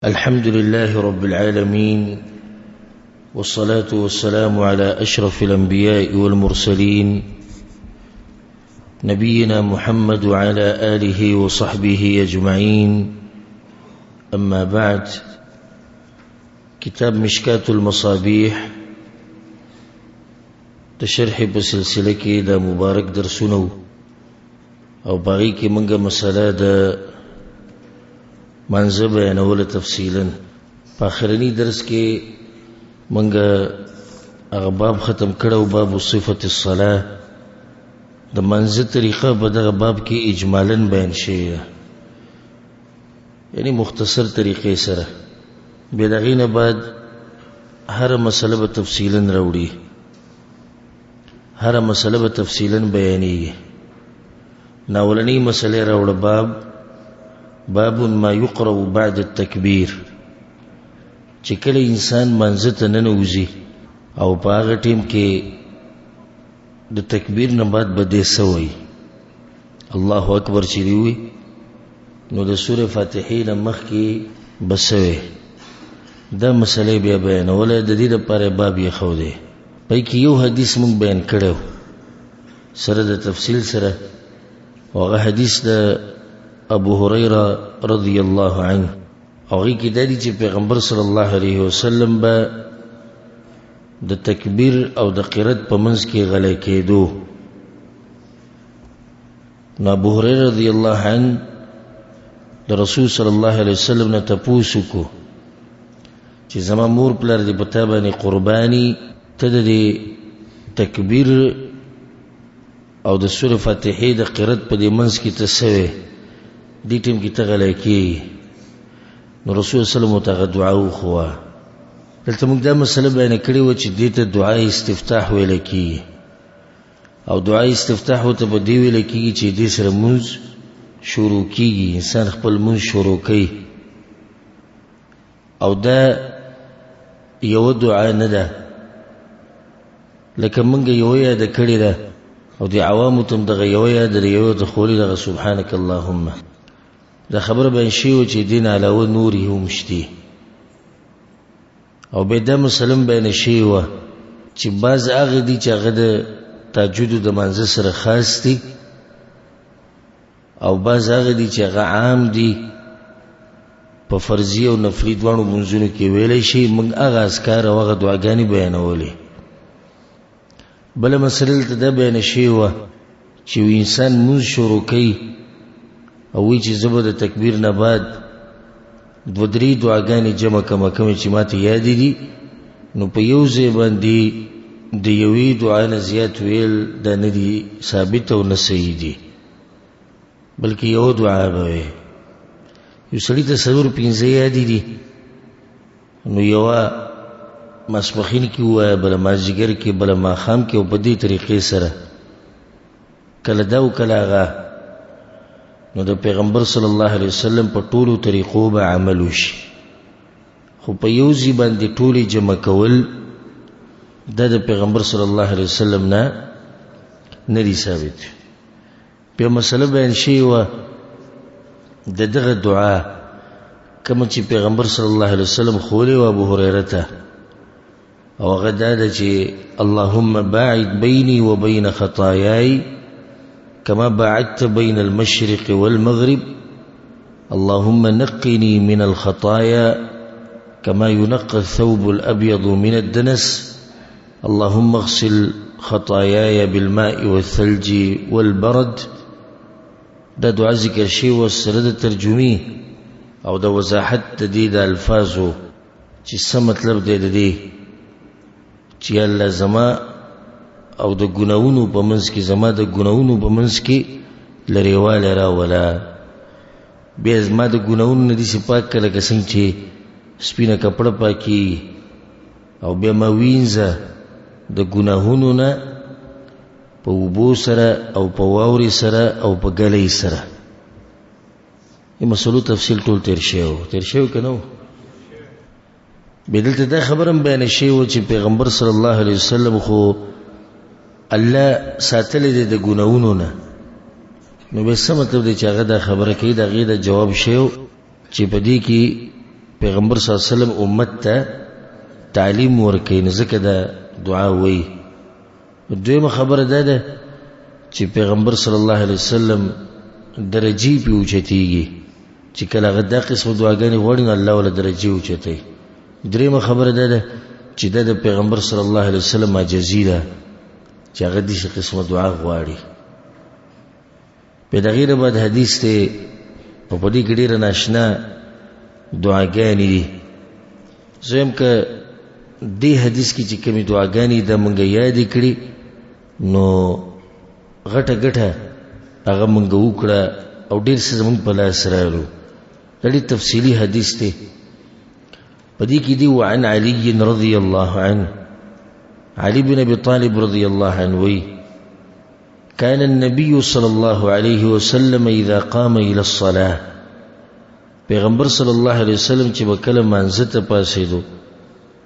الحمد لله رب العالمين، والصلاة والسلام على أشرف الأنبياء والمرسلين نبينا محمد وعلى آله وصحبه أجمعين. أما بعد، كتاب مشكاة المصابيح تشرح بسلسلة دا مبارك درسنو او باقي کی منگا مسئلہ دا منزه بیانول تفصیلا. په آخرنی درس کې منگا اغباب ختم کړو، باب صفت الصلاة. د منزه طریقه په دغه باب کې اجمالا بیان شوی، یعنی مختصر طریقې سره. بیا دغې نه بعد هر مسله به تفصیلا راوړي، هر مسله به تفصیلا بیانېږي. ناولنی مسئلے راوڑ باب ما یقرأ بعد التکبیر، چې کله انسان منځ ته ننوځي او په هغه ټیم کې د تکبیر نه بعد به دې څه وایي، الله اکبر چې دی وي، نو د سورې فاتحې نه مخکې به څه وایي. دا مسئلې بیا بیانوله. د دې دپاره باب یې ښودی. پای کې یو حدیث موږ بیان کړی سره د تفصیل سره، وغه حدیث دا ابو هريره رضی الله عنه. هغه کې دا دی چې پیغمبر صلی الله علیه وسلم به د تکبیر او د قرات په منځ کې غلی کېدو. نو ابو هريره رضی الله عنه د رسول صلی الله علیه وسلم نه تپوس وکړو چې زما مور پلار دې په تا باندې قرباني، ته د تکبیر او د سورة فاتحې د قرات په دې منځ کې ته څه وایې، دې ټیم کې ته غلی کېږي. نو رسول صلی الله علیه وسلم ته دعا وښوه. دلته موږ دا مسله بیانه کړې وه چې دې ته دعا استفتاح ویلی کېږي، او دعا استفتاح ورته په دې ویلی کېږي چې دې سره مونځ شروع کېږي، انسان خپل مونځ شروع کوي. او دا یوه دعا نه ده لکه موږ یوه یاده کړې ده، او دی عوامو تم دغه یو یاد لري، یو د خولی دغه سبحانك اللهم. دا خبره بیان شوی چې دین علاوه نور هم شته. او به دا مسلم بیان شوی چې بعض هغه دي چې هغه د تهجد د منځ سره خاص دي، او بعض هغه دي چې هغه عام دي، په فرضي او نفلي دواړو منځونو کې ویلی شي. موږ هغه اذکار او هغه دعاګانې بیانولې. بل مسله ته دا بیان شوی چې انسان مونځ شروع کوي او وی چې زه به د تکبیر نه بعد دوه درې دعاګانې جمع کومې چې ماته یادې دي، نو په یو ځای باندې د یوې دعا نه زیات ویل دا نه دي ثابت او نه صحیح دي، بلکې یو دعا به وي. یو سړي ته څلور پنځه یادې دي، نو یوه ماسپخین کې ووایه، بله مازدیګر کې، بله ماښام کې، او په دې طریقې سره کله دا او کله هغه. نو د پیغمبر صلی الله علیه وسلم په ټولو طریقو به عمل وشي، خو په یو ځای باندې ټولې جمع کول دا د پیغمبر صلی الله علیه وسلم نه دي ثابت. بیا مسله بیان شوې وه د دغه دعا کومه چې پیغمبر صلی الله علیه وسلم ښولې وه ابو هریره ته، او هغه دا ده چې اللهم باعد بیني وبین خطایای کما باعدت بین المشرق والمغرب، اللهم نقني من الخطايا كما ينقى الثوب الأبيض من الدنس، اللهم اغسل خطاياي بالماء والثلج والبرد. دا دعا ذکر شوی سره د ترجمې او د وضاحت د دې د الفاظو چې څه مطلب دی د دې چې الله زما او د ګناونو په منځ کې، زما د ګناونو په منځ کې لرېوالی راوله. بیا زما د ګناونو نه داسې پاک کړه لکه څنګه چې سپینه کپړه پاکېږي، او بیا ما وینځه د ګناهونو نه په اوبو سره او په واورې سره او په ګلۍ سره. د مسلو تفصیل ټول تیر شوی که نه و؟ بدلته دا خبرم بیان شوی چې پیغمبر صلی الله علیه وسلم خو الله ساتلی دی د ګناهونو نه، نو به څه مطلب دی چې هغه دا خبره کوي؟ د هغې د جواب شی چې په دې کې پیغمبر صلی الله علیه وسلم امت ته تعلیم ورکړي، ځکه دا دعا وایي. دویمه خبره ده چې پیغمبر صلی الله علیه وسلم درجی په اوچتیږي، چې کله هغه دا قسم دعاګانې غواړي نو الله ولا درجی اوچتي. دریمه خبره ده چې د پیغمبر صلی الله علیه وسلم عاجزی ده چې هغه دې قسم دعا غواړي. په دغه بعد حدیث ته او په دې کې ډېر ناشنا دعاګانې دي. زم که دې حدیث کې چې کومې دعاګانې د مونږ یاد کړي نو غټه غټه هغه مونږ وکړه او ډېر څه زمونږ په لاس راغلو. ډېر تفصیلی حدیث دی. په دې کې دی وعن علي رضی الله عنه، علي بن ابي طالب رضی الله عنه وی كان النبي صلى الله عليه وسلم اذا قام الى الصلاه، پیغمبر صلی الله علیه وسلم چې وکله مانځه ته پاسېدو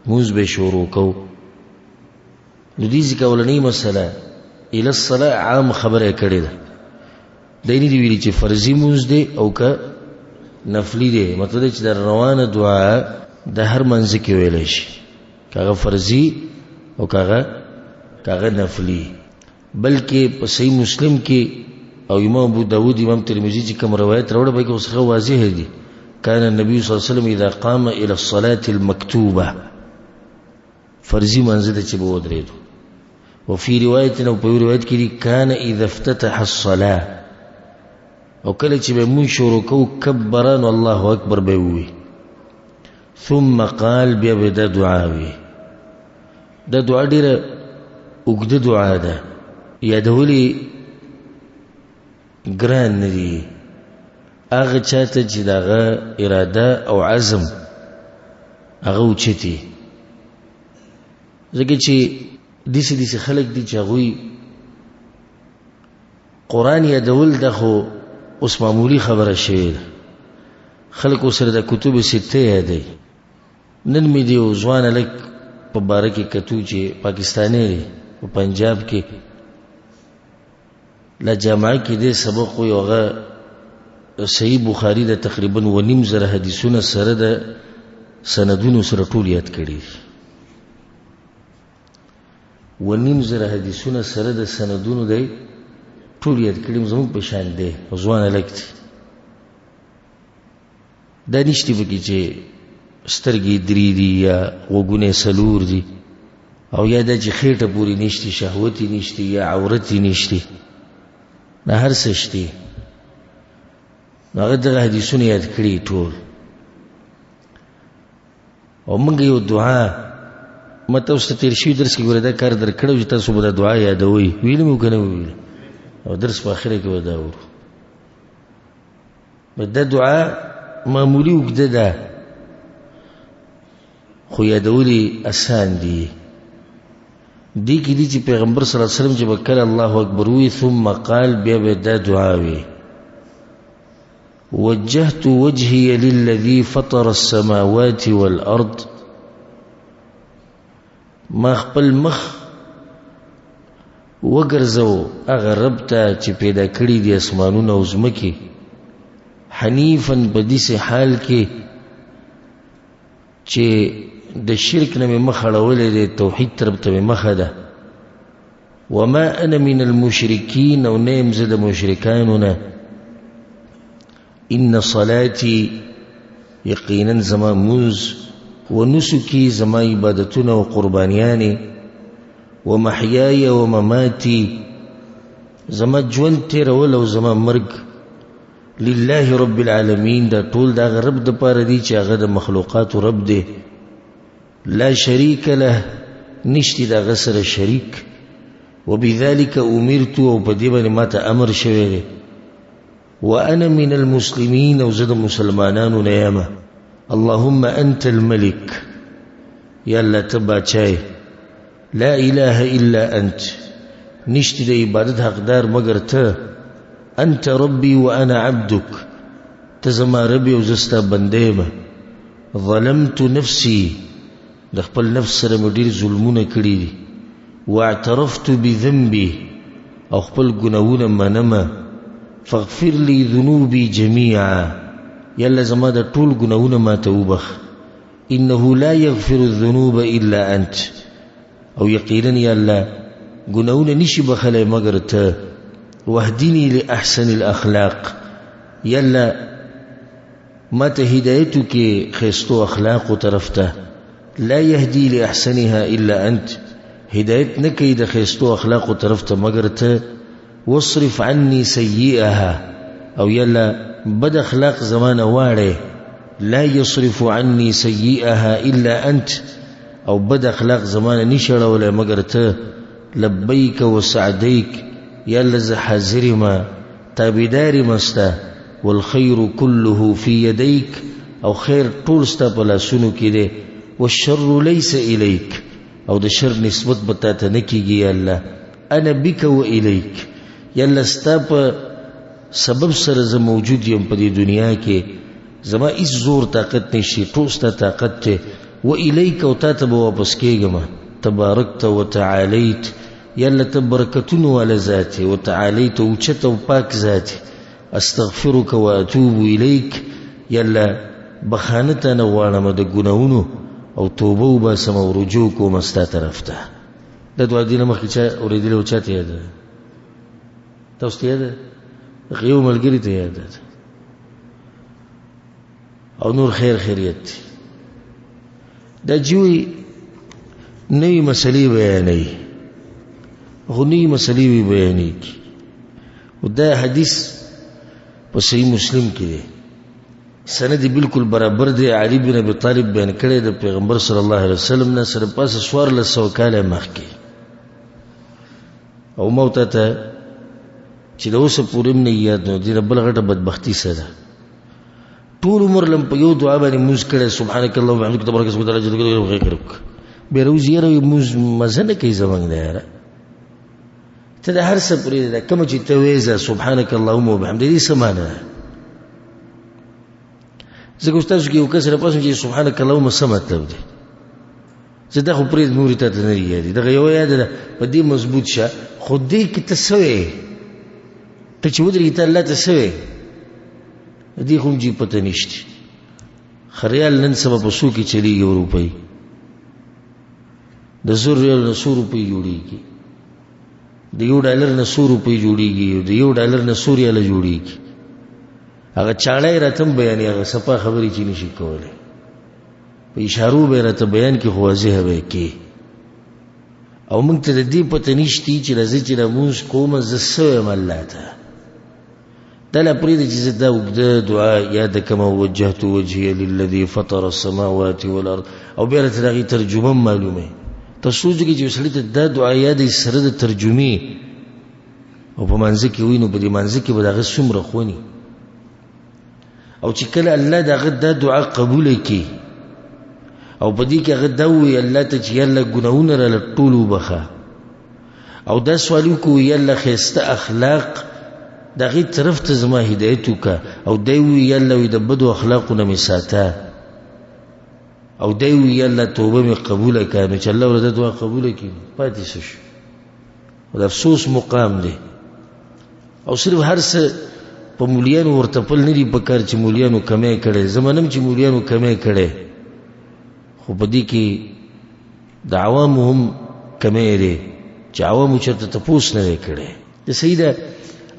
موږ به شروع کو. نو دې ځکه ولنی مسله الى الصلاه عام خبره کړې ده. دیني دی ویلي چې فرضي موږ دی او که نفلی دی، مطلب چې د روانه دعا د هر منځ کې ویل شي، کاغه فرضي او کاغه نفلی. بلکې په صحیح مسلم کې او امام ابو داود امام ترمذی چې کوم روایت راوړل به کې اوسه واضح دي. كان النبي صلى الله عليه وسلم اذا قام الى الصلاه المكتوبه، فرضي منزله چې به ودرېدو. وفي روايه او په روایت کې كان اذا افتتح الصلاه، او کله چې به مون شروع کو کبران الله اکبر به وي، ثم قال بیا به د دعا وي. د دعا ډیره وګړه دعا ده، یادولې ګران ندي. هغه چاته چې دغه اراده او عزم هغه اوچتي، ځکه چې داسې خلک دي چې هغوی قرآن یادول ده خو اوس معمولی خبره شوې ده. خلک سره د کتب سته یادوي. نن مې دی ځوان هلک په باره کې کتو چې پاکستانی دی، په پنجاب کې لا جامعه کې دی سبق وي، هغه صحیح بخاری د تقریبا 2.5 حدیثونه سره د سندونو سره ټول یاد کړي. 2.5 حدیثونه سره د سندونو دی ټول یاد کړي. زموږ په شان دی ځوان هلک دی. دا نشته پکې چې سترګې درې دي یا غوږونه څلور دي او یا دا چې خېټه پورې نشته، شهوت یې نشته یا عورت یې نشته، نه هر څه شته. هغه دغه حدیثونه یاد کړي ټول. او موږ یو دعا مته اوس تیر شوي درس کې ګوره دا کار در کړو چې تاسو به دا دعا یادوئ. ویلې مې که نه ویل او درس په آخره کې به دا ورو. دا دعا معمولی اوږده ده خو یادولې اسان دي. دې کې دي چې پیغمبر صلی الله علیه وسلم چې به کله الله اکبر وی ثم قال بیا به دا دعا وي وجهت وجهي للذي فطر السماوات والأرض، ما خپل مخ وګرځو هغه رب ته چې پیدا کړي دي اسمانونه او ځمکې، حنیفا په داسې حال کې چې د شرک نه مې مخ اړولې دی، توحید طرف ته مې مخه ده. وما انا من المشرکین، او نه یم زه د مشرکانو نه. ان صلاتي، یقینا زما مونځ، ونسکی زما عبادتونه او قربانیانې، ومحیای ومماتی زما ژوند تیرول او زما مرګ، لله رب العالمین، دا ټول د هغه رب دپاره دي چې هغه د مخلوقاتو رب دی. لا شریک له، نشتی د هغه سره شریک. وبذلک امرت، او په دې باندې ماته امر شوی دی. وانا من المسلمین، او زه د مسلمانانو نه یم. اللهم انت الملك، یا الله ته باچای، لا اله الا انت، نشتی د عبادت حقدار مگر ته. انت ربي وانا عبدك، ته زما رب او زه ستا بنده یم. ظلمت نفسي، د خپل نفس سره مې ډېر ظلمونه کړي دي. واعترفت بذنبي، او خپل ګناهونه منمه. فاغفر لي ذنوبي جميعا، یالله زما د ټول ګناهونه ماته وبخ. انه لا يغفر الذنوب الا انت، او یقینا یا الله گناہونه نشي بخلای مگر ته. واهدني لاحسن الاخلاق، یا الله ما ته هدایتو کې خیستو اخلاق طرف ته. لا يهدي لاحسنها الا انت، هدایت نه کوي د خیستو اخلاق طرف ته مگر ته. واصرف عني سيئها، او یا الله بد اخلاق زمانه واړې. لا يصرف عني سيئها الا انت، او بد اخلاق زمانه نشړولې مگر ته. لبيك وسعديك، یا الله ز حاضر ما تابعداري مستا. والخير كله في يديك، او خیر ټول ستا په لاسونو کې دی. والشر ليس اليك، او د شر نسبت بتا ته نه کیږي. یا الله انا بك واليك، یا الله ستا په سبب سره زه موجود یم په دې دنیا کې. زما هیڅ زور طاقت نشي، ټول ستا طاقت ته. واليك، او تا ته به واپس کېږم. تبارکت وتعالیت، یا الله ته برکتونه والا ذات وتعالیت، اوچت او پاک ذات. استغفرك واتوب اليك، یا الله بخانه ته نه غواړم د ګناهونو، او توبه وباسم او رجوع کوم ستا طرف ته. د دعا دینه مخکې چا اورېدلې او چاته یاد ده؟ تاسو ته یاد ده؟ یو ملګري ته یاد ده، او نور خیر خیریت. دا جوی نوی مسئلې بیانوي، خو نوی مسئلې بیانوي. او دا حدیث په صحیح مسلم کې دی، سند بالکل برابر دی. علی بن ابي طالب بیان کړی د پیغمبر صلی الله علیه وسلم نه سره پاسه 1400 کاله مخکې. او موت ته چې د اوسه پورې نه یاد نو دی بل غټه بدبختی سره ټول عمر لم په یو دعا باندې موږ کړه سبحانك اللهم وبحمدك تبارك اسمك وتعالى جدك وغيرك. به روز یې موږ مزنه کوي زمنګ نه یاره ته د هر څه پورې دا کوم چې تویزه سبحانك اللهم وبحمدك دې سمانه. زه ګوستاسو کې یو کس را پاسم چې سبحانك اللهم څه مطلب دی؟ زه دا خو پرې نور ته نه یادي، دغه یو یاد ده په دې مضبوط شه. خو دې کې ته سوې ته چې ودرې ته الله ته سوې دې خو جی پته نشته. خریال نن سبا په سو کې چلیږي روپۍ، د زر ریال نه 100 روپۍ جوړیږي، د $1 نه 100 روپۍ جوړیږي، د $1 نه 100 ریال جوړیږي. هغه چاړې راتم بیانې، هغه صفه خبرې چې نشي کولای په اشارو به راته بیان کې خوازه به کې. او موږ ته د دې پته نشتی چې راځي چې موږ کومه زسه الله ته دله پرې د چې دا وګړه دعا یاد کما وجهت وجهي للذي فطر السماوات والارض، او بیا ته دغه ترجمه معلومه. تاسو چې سړی ته دا دعا یاد سره د ترجمه او په منځ کې وینو، په دې منځ کې به دغه څومره خونی. او چې کله الله دغه د دعا قبول کړي او په دې کې هغه دوی الله ته چې الله ګناونه را لټولو بخا، او دا سوالو کو یالله خسته اخلاق دغه طرف ته زما هدایت وکا، او دوی یالله وي د بدو اخلاقونه می ساته، او دوی یالله توبه می قبول کړي چې الله ولدا دعا قبول کړي. پاتې شو او د افسوس مقام دی. او صرف هر څه په مولیانو ورته پل نه دی پکار چې مولیانو کمې کړي، زمونږ چې مولیانو کمې کړي، خو په دې کې د عوامو هم کمې دي چې عوامو چرته تپوس نه کړي. د سیده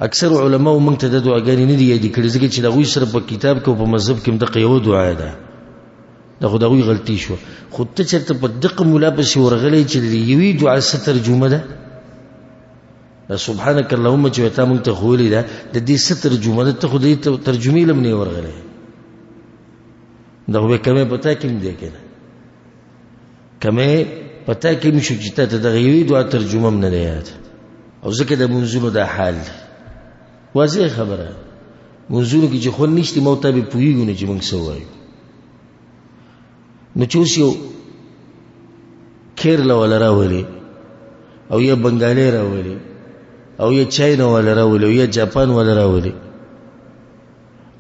اکثر علماء موږ ته د دعاګانې نه دی یاد کړي، ځکه چې دغه سره په کتاب کې او په مذهب کې د یو دعا ده، دا خو دغه غلطي شو. خو ته چرته په دقه مولا پسې ورغلې چې یوې دعا څه ترجمه ده؟ دا سبحانك اللهم چې تا موږ ته خولې ده د دې څه ترجمه ده؟ ته خو دې ترجمې لم نه ورغلې، دا به کمه پتا کېم دی کنه، کمه پتا کېم شو چې ته دغه یوې دعا ترجمه نه ده یاد. او ځکه د منځونو دا حال واضح خبره، منځونو کې چې خو نشته مو ته به پویګو نه چې موږ سوایو. نو چې یو کیرلا ولا راولي، او یا بنگالي راولي، او یا چاینا ولا راولي، او یا جاپان ولا راولي،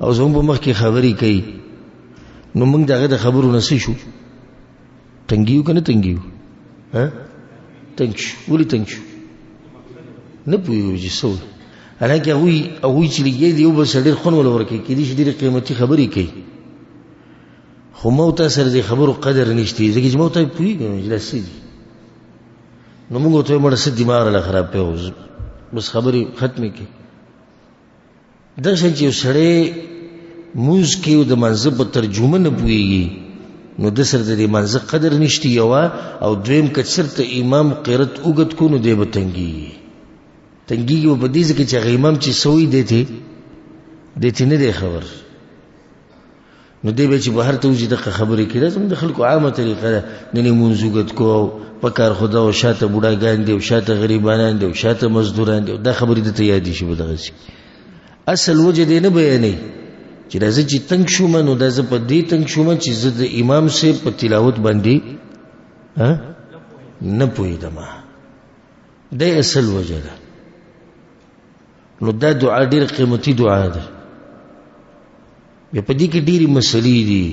او زموږ په مخ کې خبرې کوي، نو موږ دغه د خبرو نه شو تنګیو کنه تنګیو ها تنګ شو. ولې تنګ شو؟ نه پوهیږو چې څه حالانکه هغوی چې لګي دی یو بل سره ډېر خون ول ورکوي، کېدای شي ډېرې قیمتي خبرې کوي، خو موت سره د خبرو قدر نشته ځکه چې موت پوهیږي چې داسې دي نو موږ ته مړ څه دماغ له خراب پیو بس خبرې ختمې کی دا څنګه یو سړی موز کې د منځ په ترجمه نه پوهیږي نو د سر د منځ قدر نشته یو او دویم کچر ته امام قرات وګت کو نو دی بتنګي په دې ځکه چې امام چې سوي دته نه دی خبر نو دی به چې بهر ته وځي دغه خبرې کړه زموږ د خلکو عامه طریقه ده نه منځوګت کو په کار خدا او شاته بوډاګان دي او شاته غریبانان دي او شاته مزدوران دي دا خبرې د ته یادې شي بدغه شي اصل وجه دی نه بیانې چې راځي چې تنگ شوم نو دا ز په دې تنگ شوم چې زه د امام سے په تلاوت باندې نه پوهیدم دا اصل وجه ده نو دا دعا ډېر قیمتي دعا ده په دې کې ډېری مسلې دي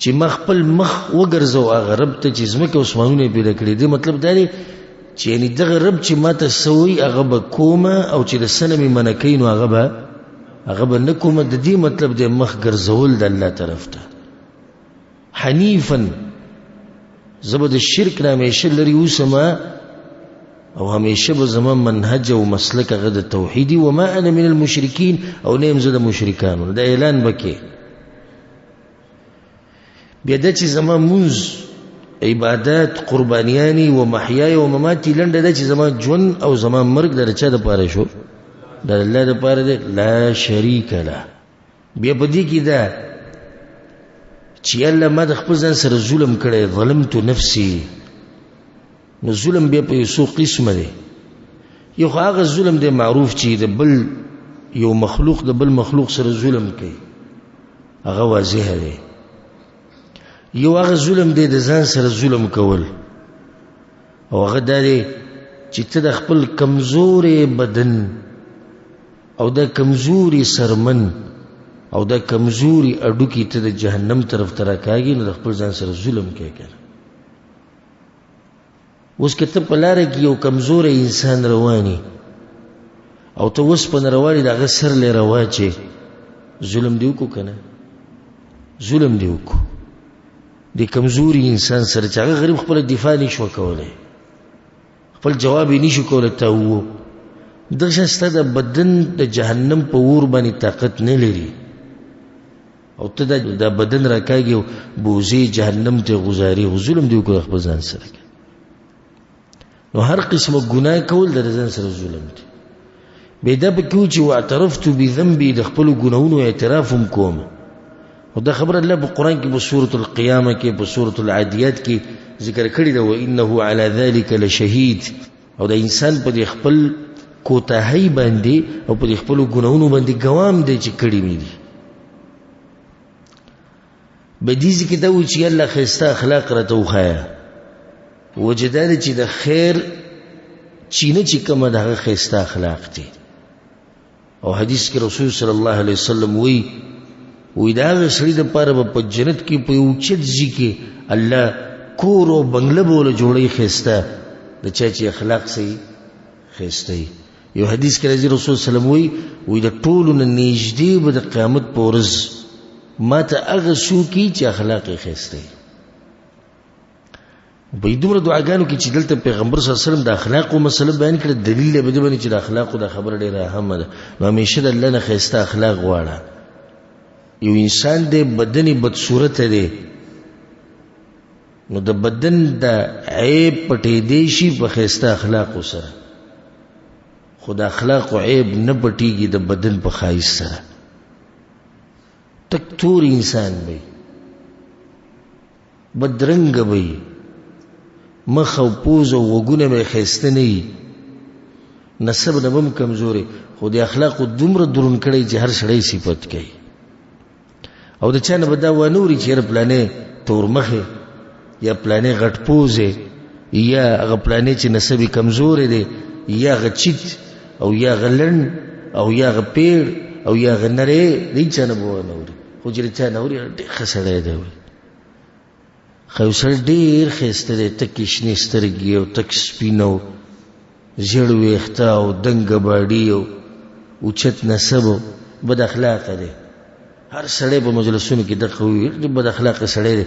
چې مخبل مخ وګرځو هغه رب ته چې زمکه عثمانونه پیدا کړی دی مطلب دا دی چې یعنی دغه رب چې ماته سوی هغه به کومه او چې د سنمي منکینو هغه به نه کومه د دې مطلب دی مخ ګرځول د الله طرف ته حنیفا زبد الشرک نه همیشه لري اوسما او همیشه به زمان منهج او مسلک هغه د توحیدی و ما انا من المشرکین او نیم زه د مشرکانو دا اعلان وکي بیا د چې زمان منز عبادت قربانیانی و محیای و مماتی لنډه د چې زمان جون او زمان مرګ درچا د پاره شو د الله د پاره ده لا شریک له بیا په دې کې دا چې الله ما د خپل ځان سره ظلم کړی ظلمت نفسي نو ظلم بیا په یو قسمه دی یو هغه ظلم دی معروف چې د بل یو مخلوق د بل مخلوق سره ظلم کوي هغه واضح دی یو هغه ظلم دی د ځان سره ظلم کول او هغه دی چې ته د خپل کمزوري بدن او د کمزوري سرمن او د کمزوري اډو کې ته د جهنم طرف تراکاږي نو د خپل ځان سره ظلم کوي اوس کته په لار کې یو کمزور انسان رواني او ته اوس په رواني دغه سر له رواچه ظلم دیو کو کنه ظلم دیو کو د کمزوري انسان سره چې هغه غریب خپل دفاع نشو کولای خپل جواب نشو کولای ته وو دغه ست د بدن د جهنم په ور باندې طاقت نه لري او ته د بدن راکاږي بوزي جهنم ته غزاري ظلم دیو کو خپل ځان سره نو هر قسمه ګناه کول د ځان سره ظلم دی به دا به کو چې واعترفت بذنبي د خپل ګناونو اعتراف کوم او دا خبر الله په قران کې په سورۃ القیامه کې په سورۃ العادیات کې ذکر کړی دا و انه علی ذلک لشهید او د انسان په خپل کوتاهی باندې او په خپل ګناونو باندې ګوام دی چې کړی مې دي به دې کې دا و چې الله خسته اخلاق راته وخایا وجدان چې د خیر چینه چې کومه د خسته اخلاق دي او حدیث کې رسول صلی الله علیه وسلم وی دا سړي د پاره په جنت کې په یو چځي کې الله کور او بنگله بوله جوړي خسته د چا چې اخلاق صحیح خسته یو حدیث کې رسول صلی الله علیه وسلم وی د ټولو نږدې به د قیامت په ورځ ماته هغه شو کې چې اخلاق خسته په دومره دعاګانو کې چې دلته پیغمبر صلی الله علیه وسلم د اخلاقو مسله بیان کړ دلیل به دې چې د اخلاقو د خبره ډیره اهمه ده نو همیشه د الله نه خسته اخلاق غواړه یو انسان د بدن بد صورت دی نو د بدن د عیب پټې دی شي په خسته اخلاق سره خدا اخلاق او عیب نه پټيږي د بدن په خایس سره تک تور انسان وي بدرنګ وي مخ او پوز او وګونه مې خسته نه وي نسب نه بم کمزوري خو د اخلاق دومره درون کړي چې هر شړې صفت کوي او د چانه بدا ونوري چې پلانې تور مخه یا پلانې غټ پوزه یا هغه پلانې چې نسبي کمزوري دي یا غچیت او یا غلن او یا غپیر او یا غنره دې چانه بو ونوري خو چې چانه نوري خسړې دی خوسر ډیر خسته ده تکشنی سترګي او تک سپینو زړ ویخته او دنګ باډي او اوچت نسب بد اخلاق ده هر سړی په مجلسونو کې دغه وي بد اخلاق سړی دی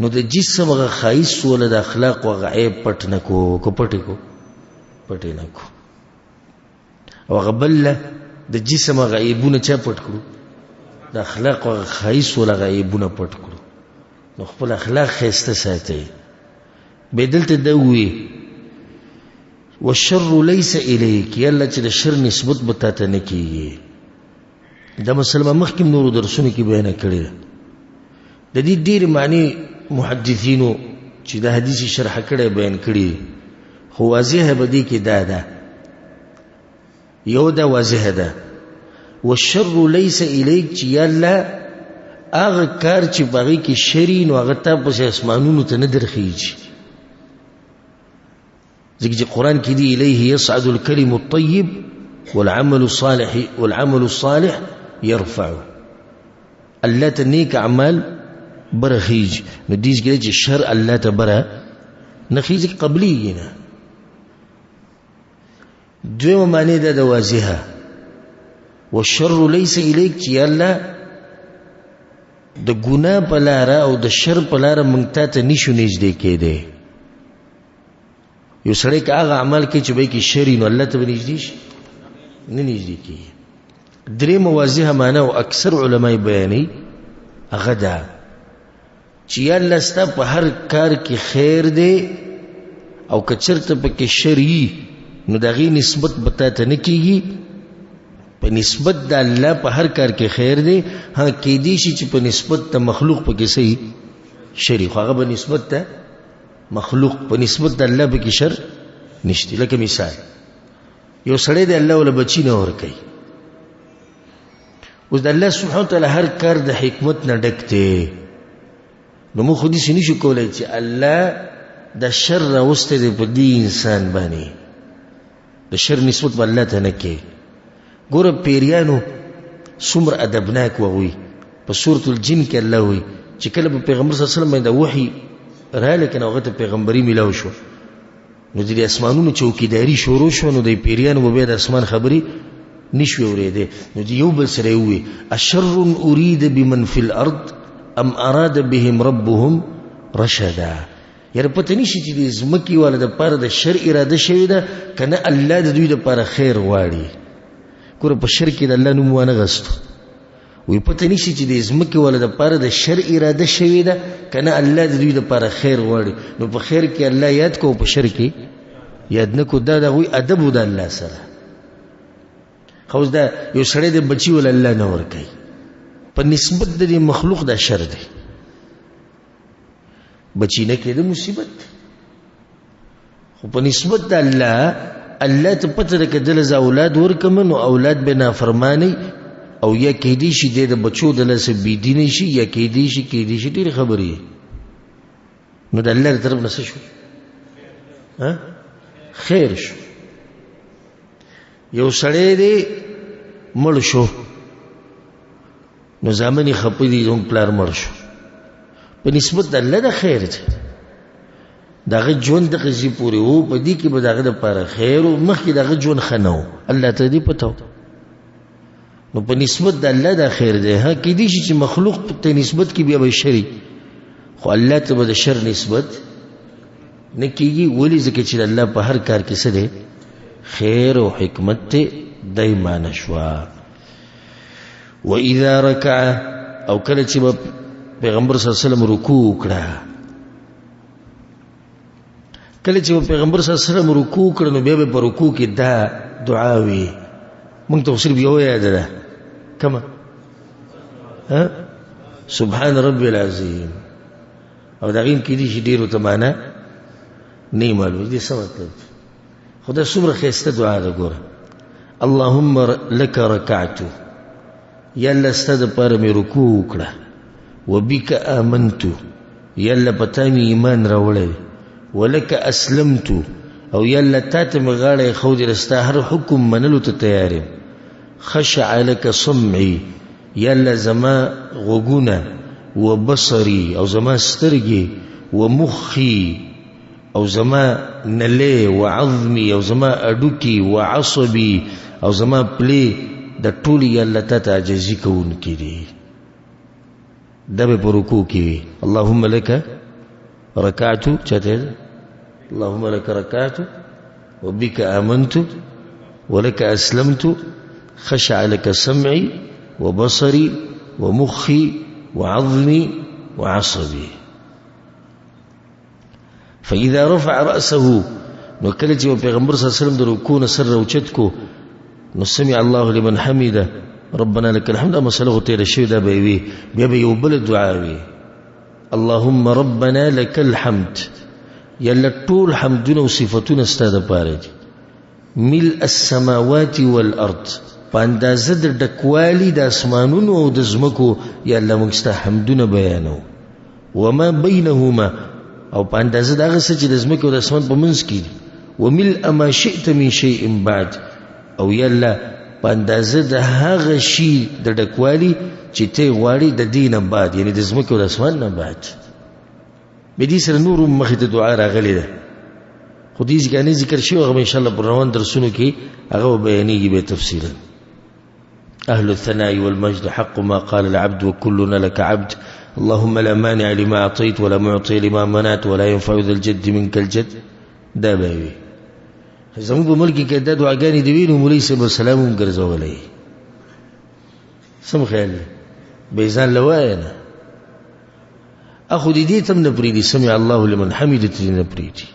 نو د جسم هغه خایس ولا د اخلاق هغه عیب پټ نه کو پټ نه کو او هغه بل د جسم هغه عیبونه چا پټ کړو د اخلاق هغه خایس ولا هغه عیبونه پټ کړو نو خپل اخلاق خیسته ساتي به دلته دوی والشر ليس اليك يلا چې د شر نسبت بتا ته نه کیږي دا مسلمان مخکې نور درسونه کې بیان کړی د دې ډېر معنی محدثینو چې د حدیث شرح کړي بیان کړي خو واضح به دي کې دا یو دا واضح ده والشر ليس اليك چې یلا هغه کار چې باغی کې شری نو هغه ته په اسمانونو ته نه درخیږي ځکه قرآن کې دی الیه یصعد الکلم الطیب والعمل الصالح يرفع الله ته نیک اعمال برخیج نو دیس کې چې شر الله ته بره نخیج قبلی نه دوی معنی ده واضحه والشر ليس اليك چې الله د ګناه په لار او د شر په لار مونږ ته نشو نږدې کېده یو سړی که هغه عمل کوي چې به کې شر نو الله ته نږدې شي نه نږدې کېږي درې واضحه معنی او اکثر علماء بیانې هغه ده چې الله ستا په هر کار کې خیر دی او که چېرته پکې شر وي نو د هغې نسبت به تا ته نه کېږي په نسبت د الله په هر کار کې خیر دی ها کېدی شي چې په نسبت د مخلوق پکې صحیح شر خو هغه به نسبت ته مخلوق په نسبت د الله پکې شر نشته لکه مثال یو سړی دی الله ولا بچی نه ورکوي اوس د الله سبحانه وتعالی هر کار د حکمت نه ډک دی نو موږ خو داسې نشو کولی چې الله د شر راوستی دی په دې انسان باندې د شر نسبت به الله ته نه کوي ګوره پیریانو څومره ادبناک وغوي په سورة الجن کې الله وي چې کله به پیغمبر صلی الله علیه وسلم باندې وحي راغلی که نه هغه ته پیغمبري میلاو شو نو د اسمانونو چوکیداري شروع شو نو د پیریانو به بیا د اسمان خبرې نشوي اورېدې نو د یو بل سره یې ووي اشر اريد بمن في الارض ام اراد بهم ربهم رشدا یاره پته نشي چې د ځمکې والا د پاره د شر اراده شوې ده که نه الله د دوی دپاره خیر غواړي ګوره په شر کې د الله نوم وانه غستو وی پته نشي چې د ځمکې والا د پاره د شر اراده شوې ده که نه الله د دوی دپاره خیر غواړي نو په خیر کې الله یاد کو په شر کې یاد نه کو دا د هغوی ادب و د الله سره خو دا یو سړی د بچي ولا الله نه ورکوي په نسبت د دې مخلوق دا شر دی بچی نه کېده مصیبت خو په نسبت د الله ته پته ده که دله زه اولاد ورکم نو اولاد به نافرمانی او یا کېدی شي د بچو د لاسه بېدینی شي یا کېدی شي ډېرې خبرې نو د الله له طرف نه څه شو خیر شو یو سړی دی مړ شو نو زامن یې خپه دي زموږ پلار مړ شو په نسبت د الله د خیر دی د هغه ژوند دغه ځي پورې و په دې کې به د هغه دپاره خیر و مخکې د هغه ژوند ښه نه و الله ته دې پته و نو په نسبت د الله دا خیر دی ها کېدی شي چې مخلوق ته نسبت کې بیا به شر خو الله ته به د شر نسبت نه کېږي ولې ځکه چې د الله په هر کار کې څه دی خیر او حکمت ته دی معنی شوه وإذا رکع او کله چې پیغمبر صلی الله علیه وسلم رکوع وکړه کله چې پیغمبر صلی الله علیه وسلم رکوع وکړه نو بیا به په رکوع کې دا دعا وي موږ ته صرف یو یاد ده کما سبحان ربي العظیم او دا غین کې دي چې ډیرو ته معنا نه معلوم دي څه مطلب خدای څومره ښایسته دعا ده ګوره اللهم لك ركعت یا الله ستا دپاره مې رکوع وکړه وبک آمنت یا الله په تا مې ایمان راوړی ولک اسلمت او یا الله تا ته مې غاړه ایښودې ستا هر حکم منلو ته تیار یم خشع لك سمعي یا الله زما غوږونه وبصري او زما سترګې ومخي او زما نلې وعظمي او زما اډوکي وعصبي او زما پلې د ټولي یا الله تا ته عاجزي کوونکي دي دا به په رکوع کې وي اللهم لك ركعت چته اللهم لك ركعت وبك آمنت ولك أسلمت خشع لك سمعي وبصري ومخي وعظمي وعصبي فإذا رفع رأسه نو کله چې پیغمبر صلی الله علیه وسلم د رکوع نه سر راوچت کو نو سمع الله لمن حمده ربنا لك الحمد مسله تیر شي دا به وي بیا به یو بل دعا وي اللهم ربنا لك الحمد یلا ټول حمدونه او صفاتونه ستاسو لپاره دي ملء السماوات والارض پاندازه د ډکوالی د اسمانونو او د زمکو یلا موږ ستاسو حمدونه بیانو وما بينهما او پاندازه دغه څه چې د زمکو او د اسمان په منځ کې دي وملء ما شئت من شيء بعد او یلا پاندازه د هغه شی د ډکوالی چې ته غواړي د دینه بعد یعنی د زمکو او د اسمان نه بعد به دې سره نور مخې ته دعا راغلي ده خو دې ځکه ذکر شي او ان شاء الله پر روان درسونو کې هغه بیانېږي به تفصیلا اهل الثناء والمجد حق ما قال العبد وكلنا لك عبد اللهم لا مانع لما اعطيت ولا معطي لما منعت ولا ينفع ذا الجد منك الجد دا به زموږ په ملک کې د دعاګانې دی وینو مولوی صاحب السلام هم ګرځولې سم خیال به ځان لوای نه اخو دې تم نه پریدي سمع الله لمن حمده نه پریدي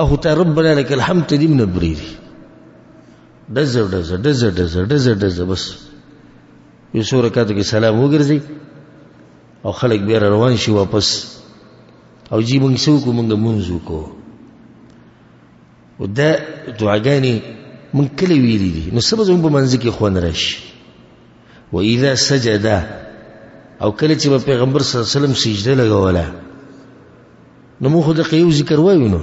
اخو ته ربنا لك الحمد دې نه پریدي دزر بس یو څو رکعاتو کې سلام وګرځي او خلک بیا روان شي واپس او جی موږ څوک موږ منځو کو ودا دعاګانې من کله ویلي دي نو سبا زموږ په منځ کې خوان راشي واذا سجد او کله چې پیغمبر صلی الله علیه وسلم سجده لګوله نو موږ د قیو ذکر وایو نو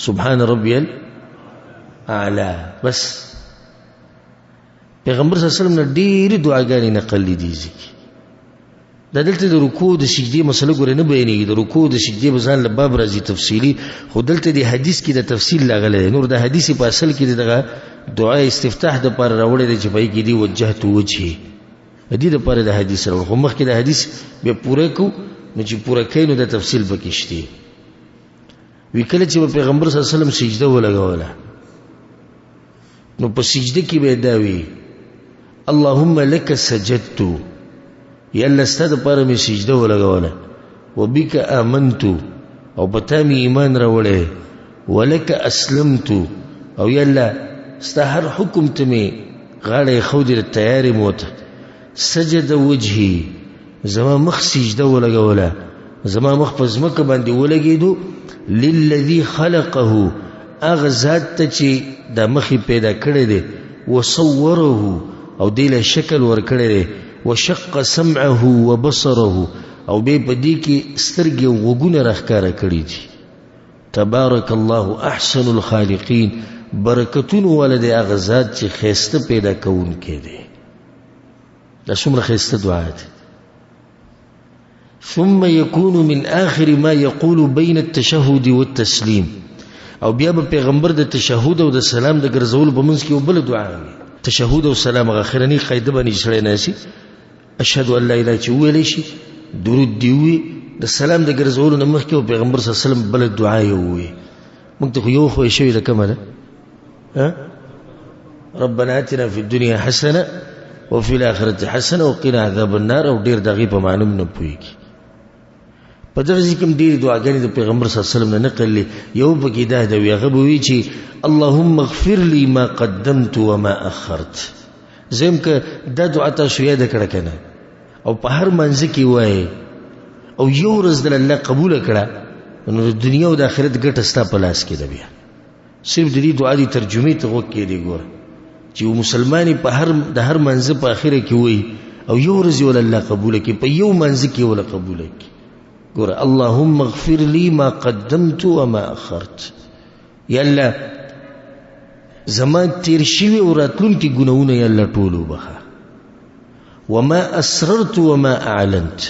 سبحان ربي الاعلى بس پیغمبر صلی الله علیه وسلم نه ډېر دعاګانې نقل دي ځکه دا دلته د رکوع د سجدي مسله ګورې نه بیانېږي د رکوع د سجدي په ځان له باب راځي تفصیلي خو دلته د حدیث کې د تفصیل لاغلی نور د حدیث په اصل کې دغه دعا استفتاح د پر راوړې د چې پای کې دی وجهت وجهي دې د پر د حدیث راوړ خو مخکې د حدیث به پوره کو نو چې پوره کینو د تفصیل پکې شته وی کله چې پیغمبر صلی الله علیه وسلم سجده ولګوله نو په سجده کې به دا وی اللهم لك سجدت یلا ستاد پر می سجده ولګوله وبک آمنت او پتا می ایمان راوړې ولک اسلمت او یلا ستا هر حکم ته می غاړه خو دې تیاری موت سجد وجهي زما مخ سجده ولګوله زما مخ په زمکه باندې ولګېدو للذي خلقه اغه ذات ته چې د مخې پیدا کړی دی وصوره او دې له شکل ور کړی دی وشق سمعه وبصره او به پدې کې سترګې او غوږونه راښکاره کړي دي تبارك الله احسن الخالقين برکتون ولد هغه ذات چې خیسته پیدا کوونکی دی دا څومره خیسته دعا ده ثم يكون من آخر ما يقول بين التشهد والتسليم او بیا به پیغمبر د تشهود او د سلام د ګرځول په منځ کې یو بل دعا وي تشهود او سلام اخرنی قاعده باندې شړې ناشي اشهد ان لا اله الا الله ویل شي درود دی وي د سلام د ګرځول نه مخکې او پیغمبر صلی الله علیه وسلم بل دعا یې وي موږ ته یو خو شوی د کومه ده ربنا اتنا في الدنيا حسنه وفي الاخره حسنه وقنا عذاب النار او ډیر دغه په معنی نه پويږي په دغه ځکه ډیر دعاګانې د پیغمبر صلی الله علیه وسلم نه نقل لي یو بګی ده د ویغه بوي چې اللهم اغفر لي ما قدمت وما اخرت زم که دا دعا تاسو یاد کړه کنه او په هر منځ کې وای او یو ورځ د الله قبول کړه نو د دنیا او د آخرت ګټه ستا په لاس کې ده بیا صرف د دې دعا دی ترجمه ته وکړي دی ګور چې مسلمانې په هر منځ په اخره کې وای او یو ورځ ول الله قبول کړي په یو منځ کې ول قبول کړي ګور اللهم اغفر لي ما قدمت وما اخرت یا الله زمان تیر شوی او راتلونکي ګناونه یا الله ټول وبخه وما اسررت وما اعلنت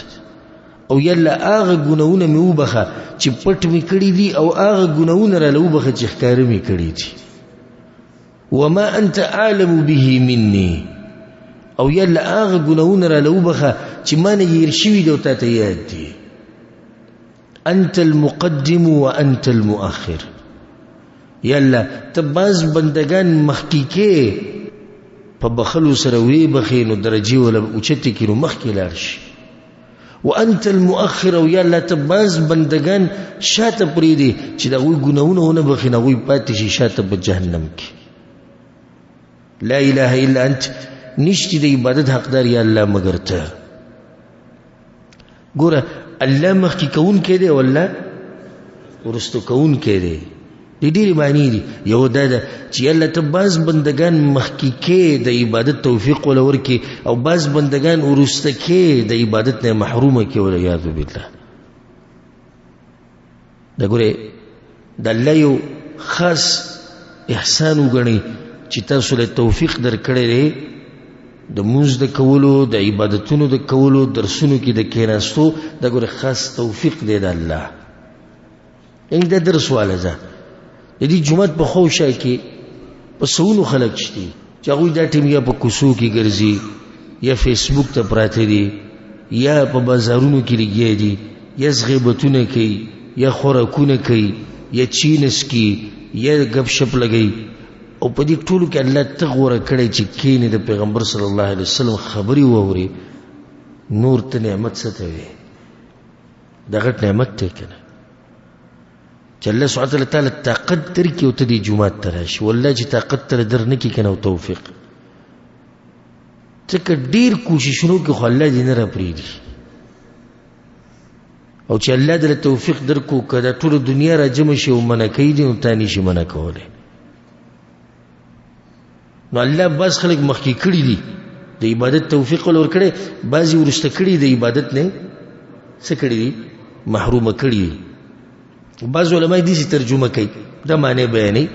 او یا الله هغه ګناونه مې وبخه چې پټ مې کړی دي او هغه ګناونه را لوبخه چې ښکار مې کړی دي وما انت اعلم به مني او یا الله هغه ګناهونه را لوبخه چې ما نه هیر شوي دي او تا ته یاد دي. انت المقدم وانت المؤخر. یا الله ته بعض بندگان مخکې کې په بخلو سره وی بخې نو درجې ولا اوچتې کړي نو مخکې لاړ شي. وانت المؤخر. او یا الله ته بعض بندگان شاته پرېږدي چې د هغوی ګناهونه ونه بخې نه هغوی پاتې شي شاته په جهنم کې. لا اله الا انت. نشتی د عبادت حقدار یا الله مگر ته. ګوره الله مخکې کون کې دی او الله ورستو کون کې دی. د ډېرې معنی دي. یو دا ده چې الله ته بعض بندگان مخکې کې د عبادت توفیق ولا ورکې او بعض بندگان ورسته کې د عبادت نه محرومه کې والعیاذ بالله. دا ګوره د الله یو خاص احسان وګڼئ چې تاسو له توفیق درکړی دی د مونځ د کولو د عبادتونو د کولو درسونو کې د کېناستو. دا ګوره خاص توفیق دی د الله. یعنې دا درس واله ده. د دې جومات په خوشا کې په سونو خلک شته چې هغوی دا ټیم یا په کوڅو کې ګرځي یا فیسبوک ته پراته دي یا په بازارونو کې لګیا دي یا غیبتونه کوي یا خوراکونه کوي یا چینس کوي یا گپ شپ لګوي. او په دې ټولو کې الله ته غوره کړی چې کینې د پیغمبر صلی الله علیه وسلم خبرې واوري. نور ته نعمت څه ته وایي؟ دا غټ نعمت دی که نه چې الله سبحانه وتعالی طاقت درکړي او ته دې جومات ته راشي. والله چې طاقت ته در نه کړي که نه او توفیق ځکه ډېر کوششونو کې خو الله دې نه راپرېږدي. او چې الله دله توفیق درکړو که دا ټوله دنیا را جمع شي او منع کوي دي نو تا نشي منع کولی. نو الله بعض خلک مخکې کړي دي د عبادت توفیق ول ورکړی، بعضې وروسته کړي د عبادت نه څه کړي دي؟ محرومه کړي دي. بعض علما داسې ترجمه کوي دا معنی بیانوي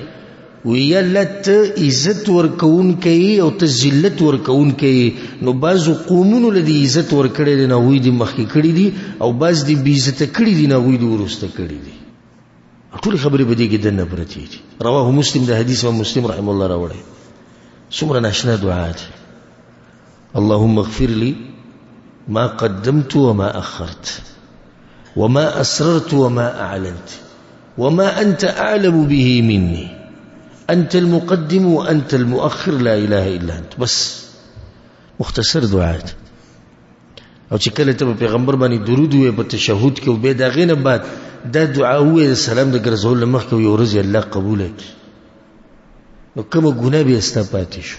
وی الله ته عزت ورکوونکی او ته ذلت ورکوونکی. نو بعضو قومونو له دې عزت ورکړی دی نه هغوی دې مخکې کړي دي او بعض دې بېعزته کړي دي نه هغوی دې وروسته کړي دي. ټولې خبرې په دې کې دننه پرتې دي. رواه مسلم د حدیث امام مسلم رحمه الله راوړی. څومره ناشنا دعا ده. اللهم اغفر لي ما قدمت وما أخرت وما أسررت وما أعلنت وما أنت أعلم به مني أنت المقدم وأنت المؤخر لا إله إلا أنت. بس مختصر دعا. او چې کله ته په پیغمبر باندې درود وې په تشهود کې او بیا د هغې نه بعد دا دعا وې د سلام د ګرځولو نه مخکې یو ورځ الله قبوله کړي نو کومه ګناه بیا ستا پاتې شو.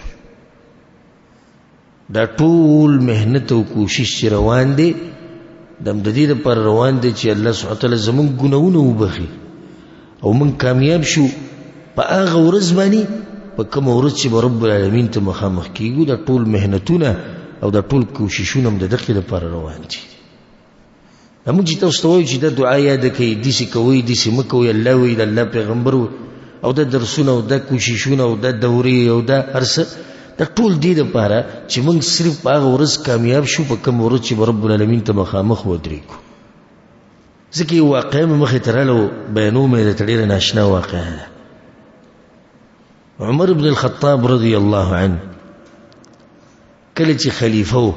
دا ټول محنت او کوشش چې روان دی د دې لپاره روان دی چې الله سبحانه وتعالی زموږ ګناهونه وبخي او موږ کامیاب شو په هغه ورځ باندې په کومه ورځ چې به رب العالمین ته مخامخ کېږو. دا ټول محنتونه او دا ټول کوششونه هم د دغې لپاره روان دي. موږ چې تاسو ته وایو چې دا دعا یاده کوئ داسې کوئ داسې مه کوئ الله وایي د الله پیغمبر او دا درسونه او دا کوششونه او دا دورې او دا هر څه دا ټول دې دپاره چې موږ صرف په هغه ورځ کامیاب شو په کوم ورځ چې به رب العالمین ته مخامخ ودرېږو. ځکه یو واقعه مې مخې ته راغله بیانوم یې درته ډېره ناشنا واقعه ده. عمر بن الخطاب رضی الله عنه کله چې خلیفه و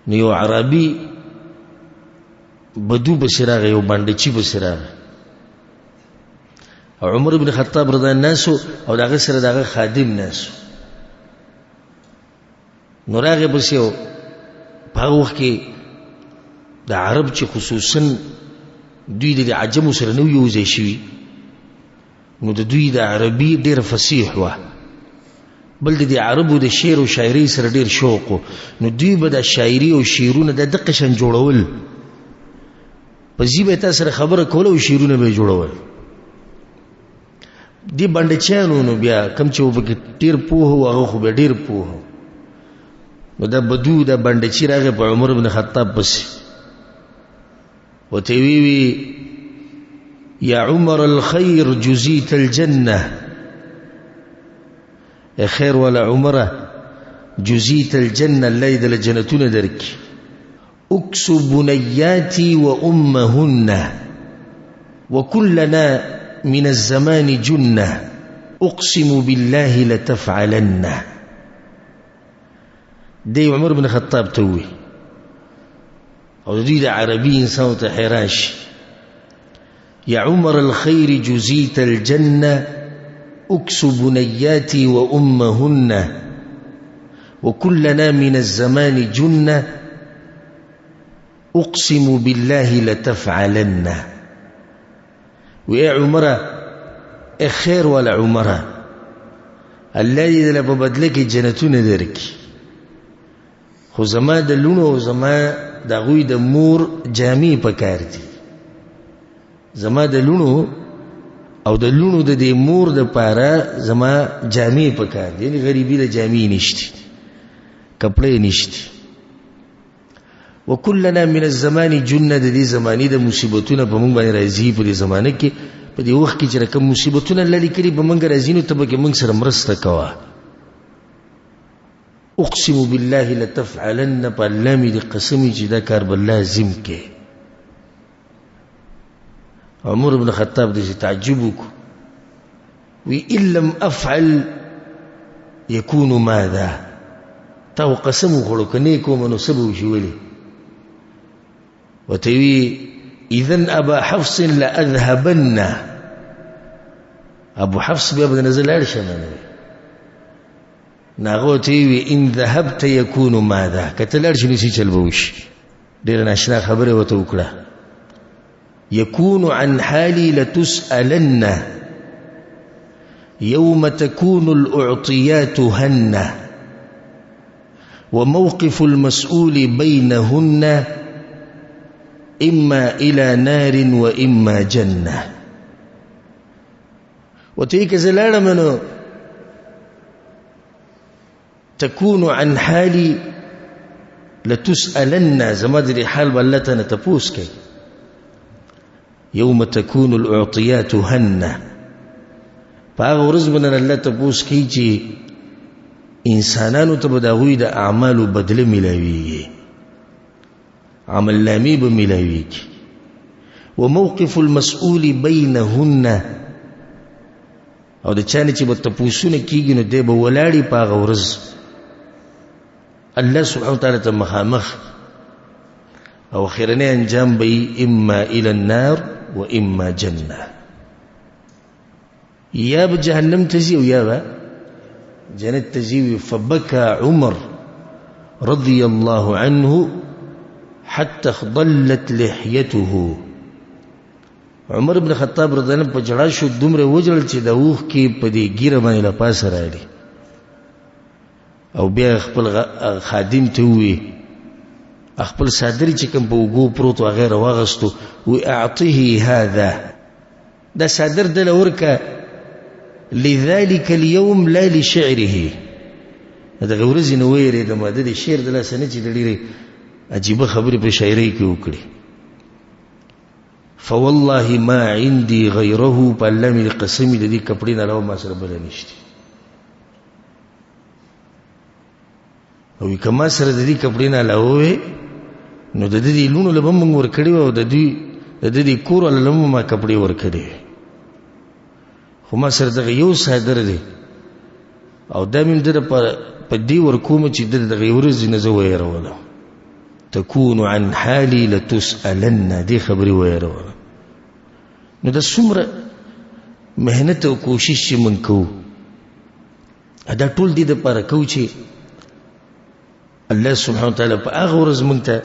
نو یو عربي بدو پسې راغی یو بانډچي پسې راغی او عمر بن خطاب رضی الله ناسو او د هغه سره د هغه خادم ناسو. نو راغی پسې او په هغه وخت کې د عرب چې خصوصا دوی د عجمو سره نه یو ځای شوي نو د دوی د عربي ډېر فصیح وه بل د عربو د شعر او شاعري سره ډېر شوق و. نو دوی به د شاعري او شعرونه د دقه شان جوړول په ځي به تا سره خبره کوله او شعرونه به جوړول. دې بانډچیانو نو بیا کم چې وبکې ډېر پوه و هغه خو بیا ډېر پوه نو دا بدو دا بانډچي راغی په عمر بن خطاب پسې ورته ویې یا عمر الخير جزيت الجنة يا خير ولا عمره جزيت الجنة اللي دل جنتون درك اكسو بنياتي وأمهن وكلنا من الزمان جنة اقسم بالله لتفعلن. دی عمر بن خطاب ته وی او دی د عربي انسان ته حیران شي يا عمر الخير جزيت الجنة أكس بنياتي وأمهن وكلنا من الزمان جنة أقسم بالله لتفعلن. ويا عمر خير ولا عمر الذي لا ببدلك جنتون درك خو زما د لونو زما د غوی د مور جامې پکار دي زما د لونو او د لونو د دې مور د پاره زما جامې پکار دي یعنی غریبی له جامې نشته کپڑے نشته وکلنا من الزمان جنة د دې زمانی د مصیبتونو په موږ باندې راځي په دې زمانه کې په دې وخت کې چې کوم مصیبتونه لری کړي په موږ راځي نو ته به موږ سره مرسته کوه اقسم بالله لتفعلن بالله دې قسمی چې دا کار بل لازم کې. عمر بن خطاب دې تعجبك وإن لم أفعل يكون ماذا تاو قسم خلو کنه کوم نو سبو شولي وتوي اذن ابا حفص لاذهبن ابو حفص بیا بده نزل ارشمنه ناغوتي ان ذهبت يكون ماذا کتل ارشني شي چلبوش ډیر ناشنا خبره وته وکړه يكون عن حالي لتسألن يوم تكون الأعطيات هنة وموقف المسؤول بينهن إما إلى نار وإما جنة. وتيك زلال منو تكون عن حالي لتسألن زمادري حال بلتنا تپوس كي يوم تكون الأعطيات هنة فاغ ورزبنا الله تپوس كي جي انسانانو ته د هغوی د اعمالو بدله ملاویږي عمل نامې به ملاویږي وموقف المسؤول بینهن او د چا نه چې به تپوسونه کېږي نو دی به ولاړې په هغه ورځ الله سبحانه وتعالی ته مخامخ او اخرنی انجام به اما الى النار و اما جنه یا به جهنم ته ځي او یا به جنت تزيوي. فبكى عمر رضي الله عنه حتى خضلت لحيته. عمر بن خطاب رضي الله عنه په جړا شو دومره وجړل چې د اوخ کې په دې ګیره باندې لا پاس راړي او بیا خپل خادم ته وی خپل صادری چې کوم په وګو پروت و غیره واغستو و اعطيه هذا دا صادر د لورکه لذلك اليوم لا لشعره هذا غورزي نويري د ماده د شعر د لاسنه چې ډېری عجيبه خبره په شاعري کې وکړي. فوالله ما عندي غيره بالله قسمي د دې کپړې نه علاوه ما سره بل نشته او کما سره د دې کپړې نه علاوه نو د دې لونو له بم ور کړی او د دې کور له لمو ما کپړې ور کړی خو ما سره دغه یو صادر دی او دا مې در په دې ورکوم چې دغه ورځ نه زه وېرولم تكون عن حالي لتسألن دې خبري وېرولم. نو د څومره مهنت او کوشش چې من کوو دا ټول دې د پاره کوو چې الله سبحانه وتعالی په هغه ورځ مونږ ته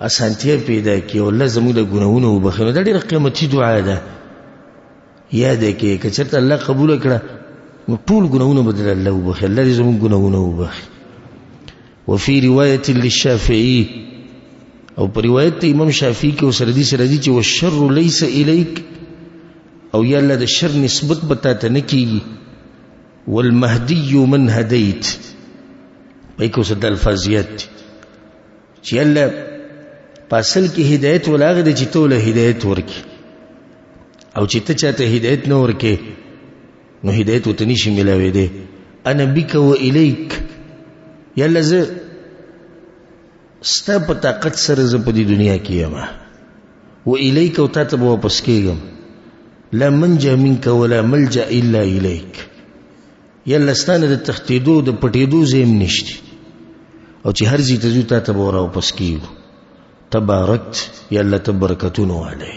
اسانتیا پیدا کړي او الله زموږ د ګناهونو وبخښي. دا ډېره قیمتي دعا ده یاد کې که چېرته الله قبول کړه نو ټول ګناهونه بدل الله وبخښي. الله دې زموږ ګناهونه وبخښي. وفي روايه للشافعي او په روایت امام شافعي کې وسره دي چې والشر ليس اليك او یا الله د شر نسبت بتا ته نه کیږي والمهدي من هديت پېکو څه د الفاظیات چې الله پاسل کې هدایت ولاغه د چې ته له هدایت ورکی او چې ته چاته هدایت نه ورکې نو هدایت وته نشي ملاوي دي. انا بك و اليك یلا زه ستا په طاقت سره زه په دې دنیا کې یم و اليك او ته به واپس کېږم لا منجا منك ولا ملجا الا اليك. یلا ستانه د تختیدو د پټیدو زم نشته او چې هر ځای ته ځو تا ته به راواپس کیږو. تبارکت یا الله ته برکتونه والی.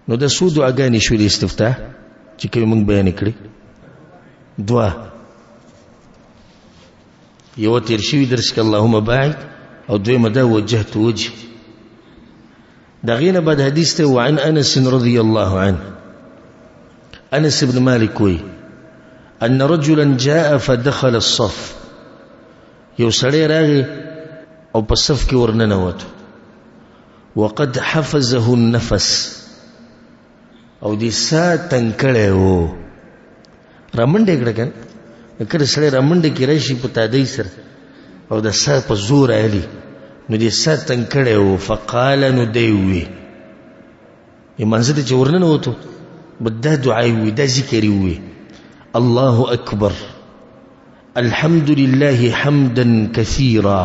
نو د څو دعاګانې شوې د استفتاح چې کومې موږ بیان کړې؟ دعا یو تیر شوي درس کې اللهم باعد، او دویمه دا وجهت وجه. دا غینه بعد حدیث ته وعن انس رضی الله عنه، انس بن مالک وی ان رجلا جاء فدخل الصف، یو سړی راغی او په صف کې ورننوت، وقد حفظه النفس، او دې سا تنکړی و. رامنډې کړه کنه، کله سړی رامنډې کې راشي په تادۍ سره او د سا په زور علی، نو دې سا تنکړی و. فقال، نو دی وی منځ ته چې ورننوتو دا دعای وی، دا ذکر وی، الله اکبر الحمد لله حمدا كثيرا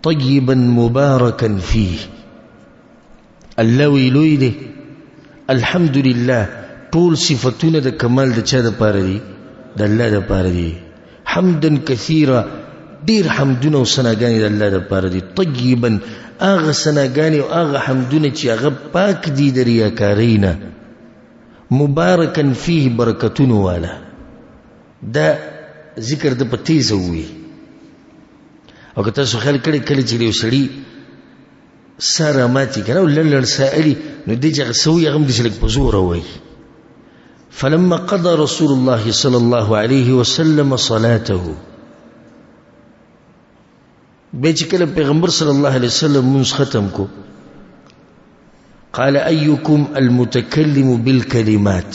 طيبا مباركا فيه. الله ویلوی دی الحمد لله، ټول صفاتونه د کمال د چا د پاره دي؟ د الله د پاره دي. حمدا كثيرا، ډیر حمدونه او ثناګانې د الله د پاره دي. طيبا، هغه ثناګانې او هغه حمدونه چې هغه پاک دي د ریاکارۍ نه. مبارکا فيه، برکتونه والا. دا ذکر د په تیزه وي. او که تاسو خیال کړئ کله چې یو سړي ساره ماتي کنه او لړ سائلی، نو دې چې هغه سوي هغه هم داسې لږ په زوره وایي. فلما قضى رسول الله صلى الله عليه وسلم صلاته، بیا چې کله پیغمبر صلی الله علیه وسلم منځ ختم کو، قال أيكم المتكلم بالكلمات،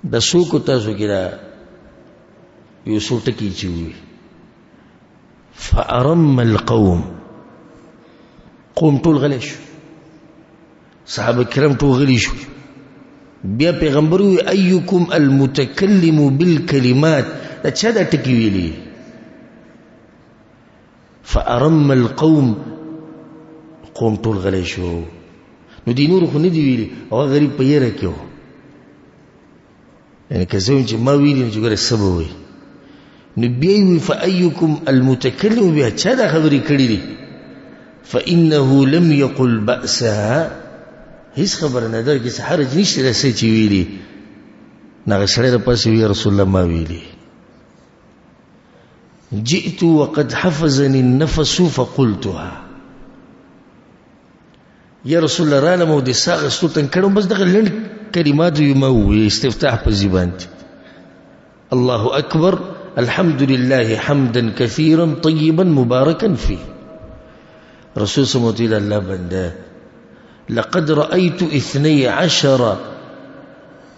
دا څوک تاسو کې دا یو څو ټکي چې وي. فأرم القوم، قوم ټول غلی شو، صحابه کرام ټول غلی شو. بیا پیغمبر وی أيكم المتكلم بالكلمات، دا چا دا ټکي ویلي؟ فأرم القوم، قوم ټول غلی شو. نو دی نور خو نه دی ویلي، هغه غریب په یره کې و. یعنی که زه چې ما ویلي نو چې ګوره څه به وایي. نو بیا یې وی فأيكم المتکلم بها، چا دا خبرې کړي دي؟ فإنه لم يقل بأسها، هیڅ خبره نه ده چې حرج نشته د څه چې ویلي. نو هغه سړی راپاسې وی یا رسول الله ما ویلي. جئت وقد حفظني النفس فقلتها، یا رسول الله رالم او د ساغ ستوتن کړم، بس دغه لنډ کلمات یې ما وی استفتاح په زبان. الله اکبر الحمد لله حمدا كثيرا طيبا مباركا فيه. رسول صلی الله علیه الله بنده لقد رأيت 12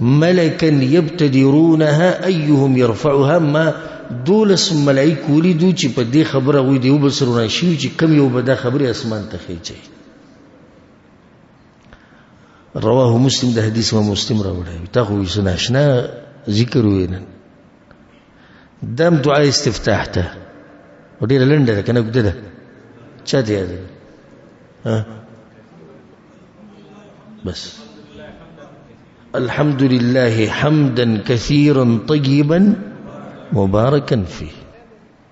ملكا يبتدرونها أيهم يرفعها، ما دولس ملائک ولیدو چې په دې خبره وي دی وبصرونه شي چې کم یو به دا خبره اسمان ته خېچي. رواه مسلم، د حدیث ما مسلم راوړی. تا خو یې ناشنا ذکر وینن. دم دعا استفتاح ته ډیره لنډه ده کنه وګده ده چا دی ها بس الحمد لله حمدا كثيرا طيبا مباركا فيه.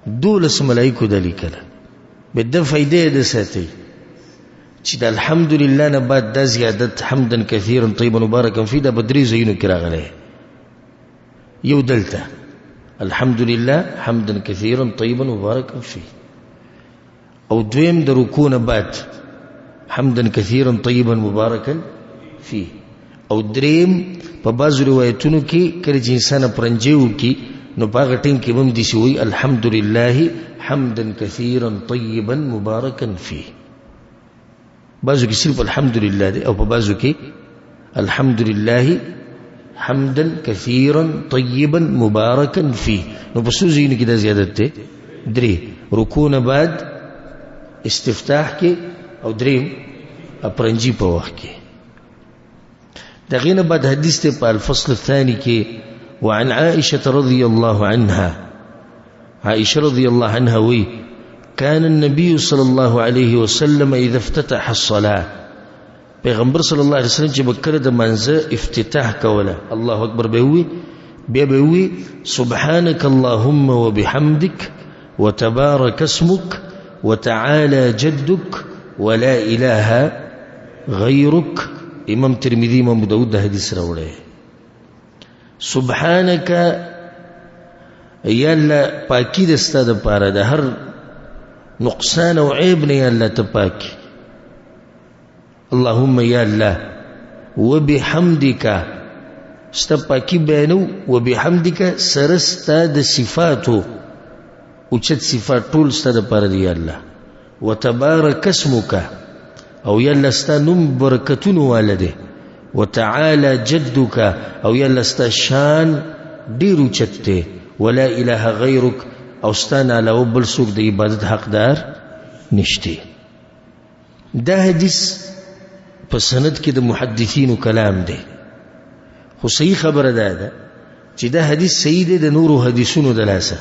دولس ملائکو د لیکل به د فائدې د ساتي چې د الحمد لله نه بعد د زیادت حمدا كثيرا طيبا مباركا فيه د بدري زینو کې راغلی. یو دلته الحمد لله حمدا كثيرا طيبا مباركا فيه، او دویم د رکوع نه بعد حمدا كثيرا طيبا مباركا فيه، او دریم په بعضو روایتونو کې کله چې انسان پرنجیو کې نو باغ ټیم کې هم دي شوی الحمد لله حمدا كثيرا طيبا مباركا فيه. بعضو کې صرف الحمد لله دی، او په بعضو کې الحمد لله حمدا كثيرا طيبا مباركا فيه. نو په څو ځایونو کې دا زیادت دی، درې رکوع نه بعد استفتاح کې او دریم اپرنجی په وخت کې. دغه بعد حدیث ته په الفصل الثاني کې وعن عائشة رضي الله عنها، عائشة رضي الله عنها وی كان النبي صلى الله عليه وسلم إذا افتتح الصلاة، پیغمبر صلی الله علیه وسلم چې بکره د منځه افتتاح کوله الله اکبر به وی بیا به وی سبحانك اللهم وبحمدك وتبارك اسمك وتعالى جدك ولا اله غيرك. امام ترمذی امام ابو داود دا حدیث راوړی. سبحانك یا الله پاکی دستا د پاره د هر نقصان او عیب نه یا الله ته پاکی. اللهم یا الله وبحمدك ستا پاکی بیانو وبحمدك سرستا د صفاتو اوچت صفات ټول ستا د پاره دی الله. وتبارك اسمك او یا الله ستا نوم برکتونو والده. وتعالى جدك او یا الله ستا شان ډیر اوچت دی. ولا اله غیرک او ستا نه علاوه بل څوک د عبادت حقدار نشته. دا حدیث په سند کې د محدثینو کلام دی، خو صحیح خبره ده چې دا حدیث صحیح دی د نورو حدیثونو د لاسه.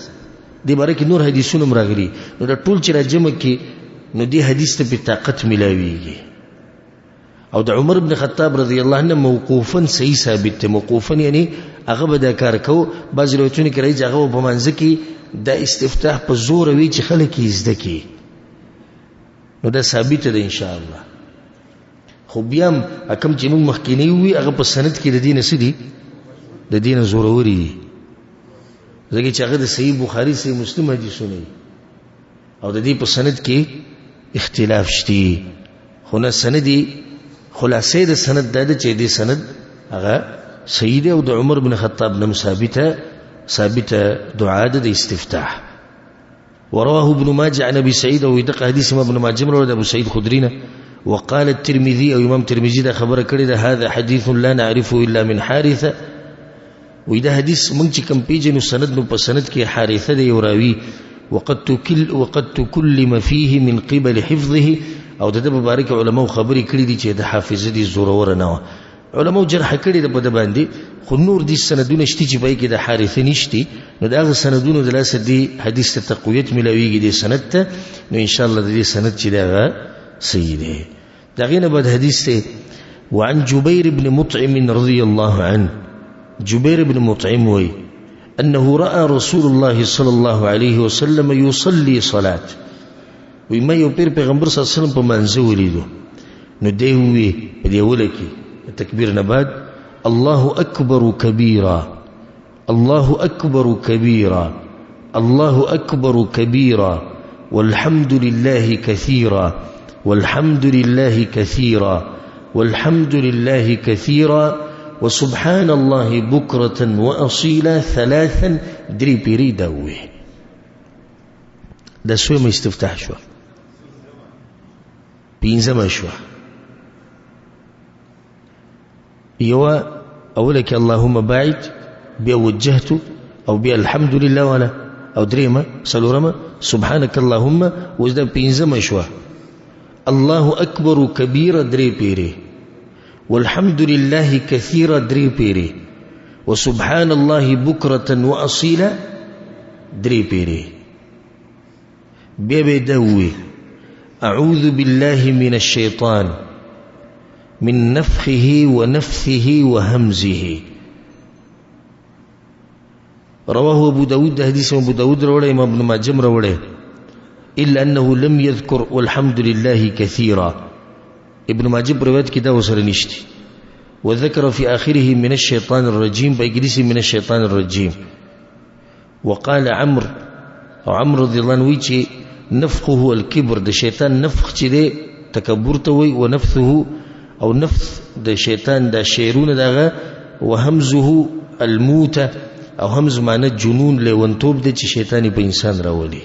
دې باره کې نور حدیثونه هم راغلي، نو دا ټول چې راجمع کې نو دې حدیث ته په طاقت ملاویږي. او د عمر بن خطاب رضی الله عنه موقوفا صحیح ثابت دی. موقوفا یعنی هغه به دا کار کو. بعض روایتونه کې راځي هغه په منځ کې دا استفتاح په زور وی چې خلک یې زده کی، نو دا ثابت ده ان شاء الله. خو بیا کوم چې موږ مخکینی وی هغه په سند کې د دین سدي د دین زوروري دي، ځکه چې هغه د صحیح بخاری صحیح مسلم حدیثونه او د دې په سند کې اختلاف شته. خو نه سندي خلاصې د سند ده چې دې سند هغه صحیح دی او د عمر بن خطاب نم ثابته دعاء د استفتاح. ورواه ابن ماجه عن ابي سعيد ويدق حديث ابن ماجه رواه ابو سعيد خدرينا. وقال الترمذي او امام ترمذي دا خبره کړی ده هذا حديث لا نعرفه الا من حارثه. وإذا حدیث مونږ چې کوم پیژنو سند نو په سند کې حارثه دی راوي. وقد تكلم فيه من قبل حفظه او د مبارک علماء خبري کړی دي چې د حافظ دي زورور نه علماء جرح کړی د بده باندې. خو نور دي سندونه شتي چې پای کې د حارثه نشتی، نو دا سندونه د لاسه دي حدیث ته تقویت ملويږي دي سند ته. نو ان شاء الله د دې سند چې دا صحیح دی. دا غینه بعد حدیث ته وعن جبير بن مطعم رضي الله عنه. جبير بن مطعم وي انه راى رسول الله صلى الله عليه وسلم يصلي صلاه. وي ما یو پیغمبر صلی الله علیه وسلم په منځ ولیدو، نو دی وی دی ولکی التكبير نبات الله أكبر كبيرا الله أكبر كبيرا الله أكبر كبيرا والحمد لله كثيرا والحمد لله كثيرا والحمد لله كثيرا وسبحان الله بكرة وأصيلا ثلاثا دري بيري دوي. دا سوى ما يستفتح شو بينزم شو يوا أولك اللهم باعد بيا وجهت أو بيا الحمد لله ولا أو دريما سلورما سبحانك اللهم وزدا بينزم شوا. الله أكبر كبير دري بيري والحمد لله كثير دري بيري وسبحان الله بكرة وأصيلا دري بيري. بيا بيدوي أعوذ بالله من الشيطان من نفخه ونفثه وهمزه. رواه ابو داود حديث ابو داود رواه امام ابن ماجه رواه الا انه لم يذكر والحمد لله كثيرا. ابن ماجه روایت کې دا وسره نشتی. وذكر في اخره من الشيطان الرجيم باجلس من الشيطان الرجيم. وقال عمرو رضي الله عنه چې نفخه الكبر د شیطان نفخ چې دی تکبر ته وي، ونفثه او نفث د شیطان د شیرونه دغه، وهمزه الموت او همز معنی جنون لیونتوب دی چې شیطان په انسان راولي.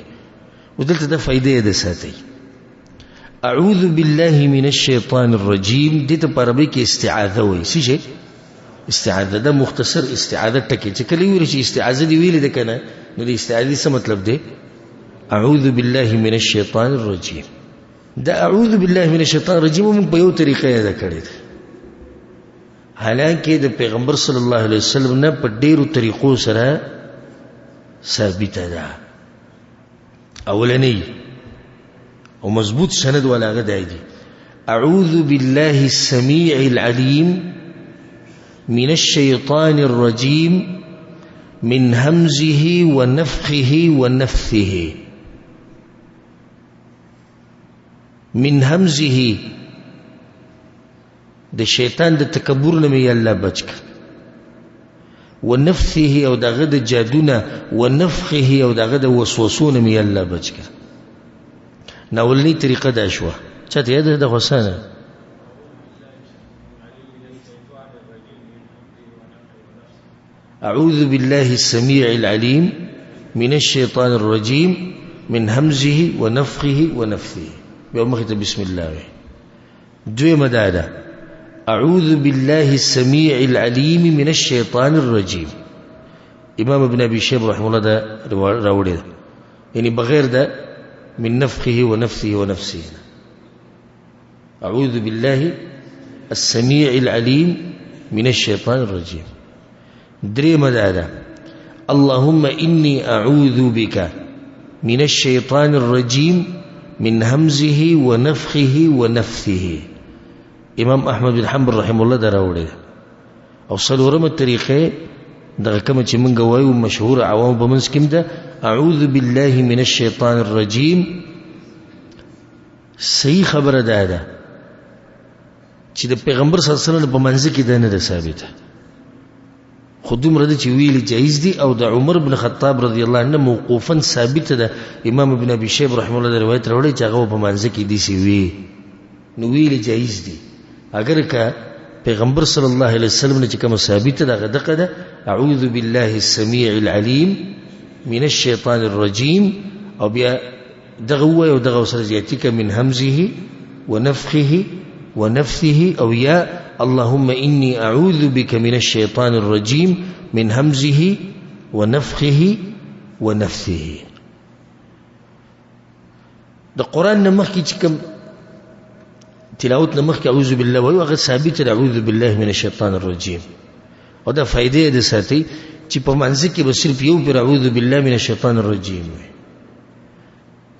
ودلته د فائدې ده ساتي. اعوذ بالله من الشیطان الرجیم دې ته په عربي کې استعاذه وایي. څه استعاذه ده مختصر استعاذه ټکی چې کله ویل شي استعاذه دی ویل ده کنه، نو د استعاذه څه مطلب دی؟ اعوذ بالله من الشیطان الرجیم. دا اعوذ بالله من الشیطان الرجیم موږ په یو طریقې ادا کړی ده، حالانکه د پیغمبر صلی الله علیه وسلم نه په ډیرو طریقو سره ثابت ده. اولنی او مضبوط سند ولا غدا دي اعوذ بالله السميع العليم من الشيطان الرجيم من همزه ونفخه ونفثه. من همزه د شیطان د تکبر نه می الله بچک، ونفثه او دغه د جادونه، ونفخه او دغه د وسوسونه می الله بچک. ناولنی طریقه دا شو چاته یاد ده غسانه. أعوذ بالله السميع العليم من الشيطان الرجيم من همزه ونفخه ونفثه. بأمخت بسم الله. دوی مدادا أعوذ بالله السميع العليم من الشيطان الرجيم. إمام ابن أبي شيبة رحمه الله دا راوڑی يعني بغير دا من نفخه ونفثه ونفسه. أعوذ بالله السميع العليم من الشيطان الرجيم. دري مدادا اللهم إني أعوذ بك من الشيطان الرجيم من همزه ونفخه ونفثه. امام احمد بن حنبل رحمه الله دا راوړي. او څلورمه طریقه دغه کوم چې مونږ وایو مشهور عوام په منځ کې ده اعوذ بالله من الشیطان الرجیم. صحیح خبره ده چې د پیغمبر صلی الله علیه وسلم په منځ کې ده نه ده ثابته، خو دومره ده چې ویلي جایز دي، او د عمر بن خطاب رضی الله عنه موقوفا ثابته ده. امام ابن ابي شيبه رحمه الله دا روایت راوړي چې هغه په منځ کې دي سی وی نو ویلي جایز دي. اگر که پیغمبر صلی الله علیه وسلم نه چې کوم ثابت ده دغه ده اعوذ بالله السميع العليم من الشيطان الرجيم، او بیا دغه وای او دغه سره زیاتیک من همزه ونفخه ونفثه، او یا اللهم اني اعوذ بك من الشيطان الرجيم من همزه ونفخه ونفثه. د قران نمخ کی چې کوم تلاوت نمخ کی اعوذ بالله وایو هغه ثابت اعوذ بالله من الشیطان الرجیم، او دا فائدې د ساتي چې په منځ کې به صرف یو پر اعوذ بالله من الشیطان الرجیم وي،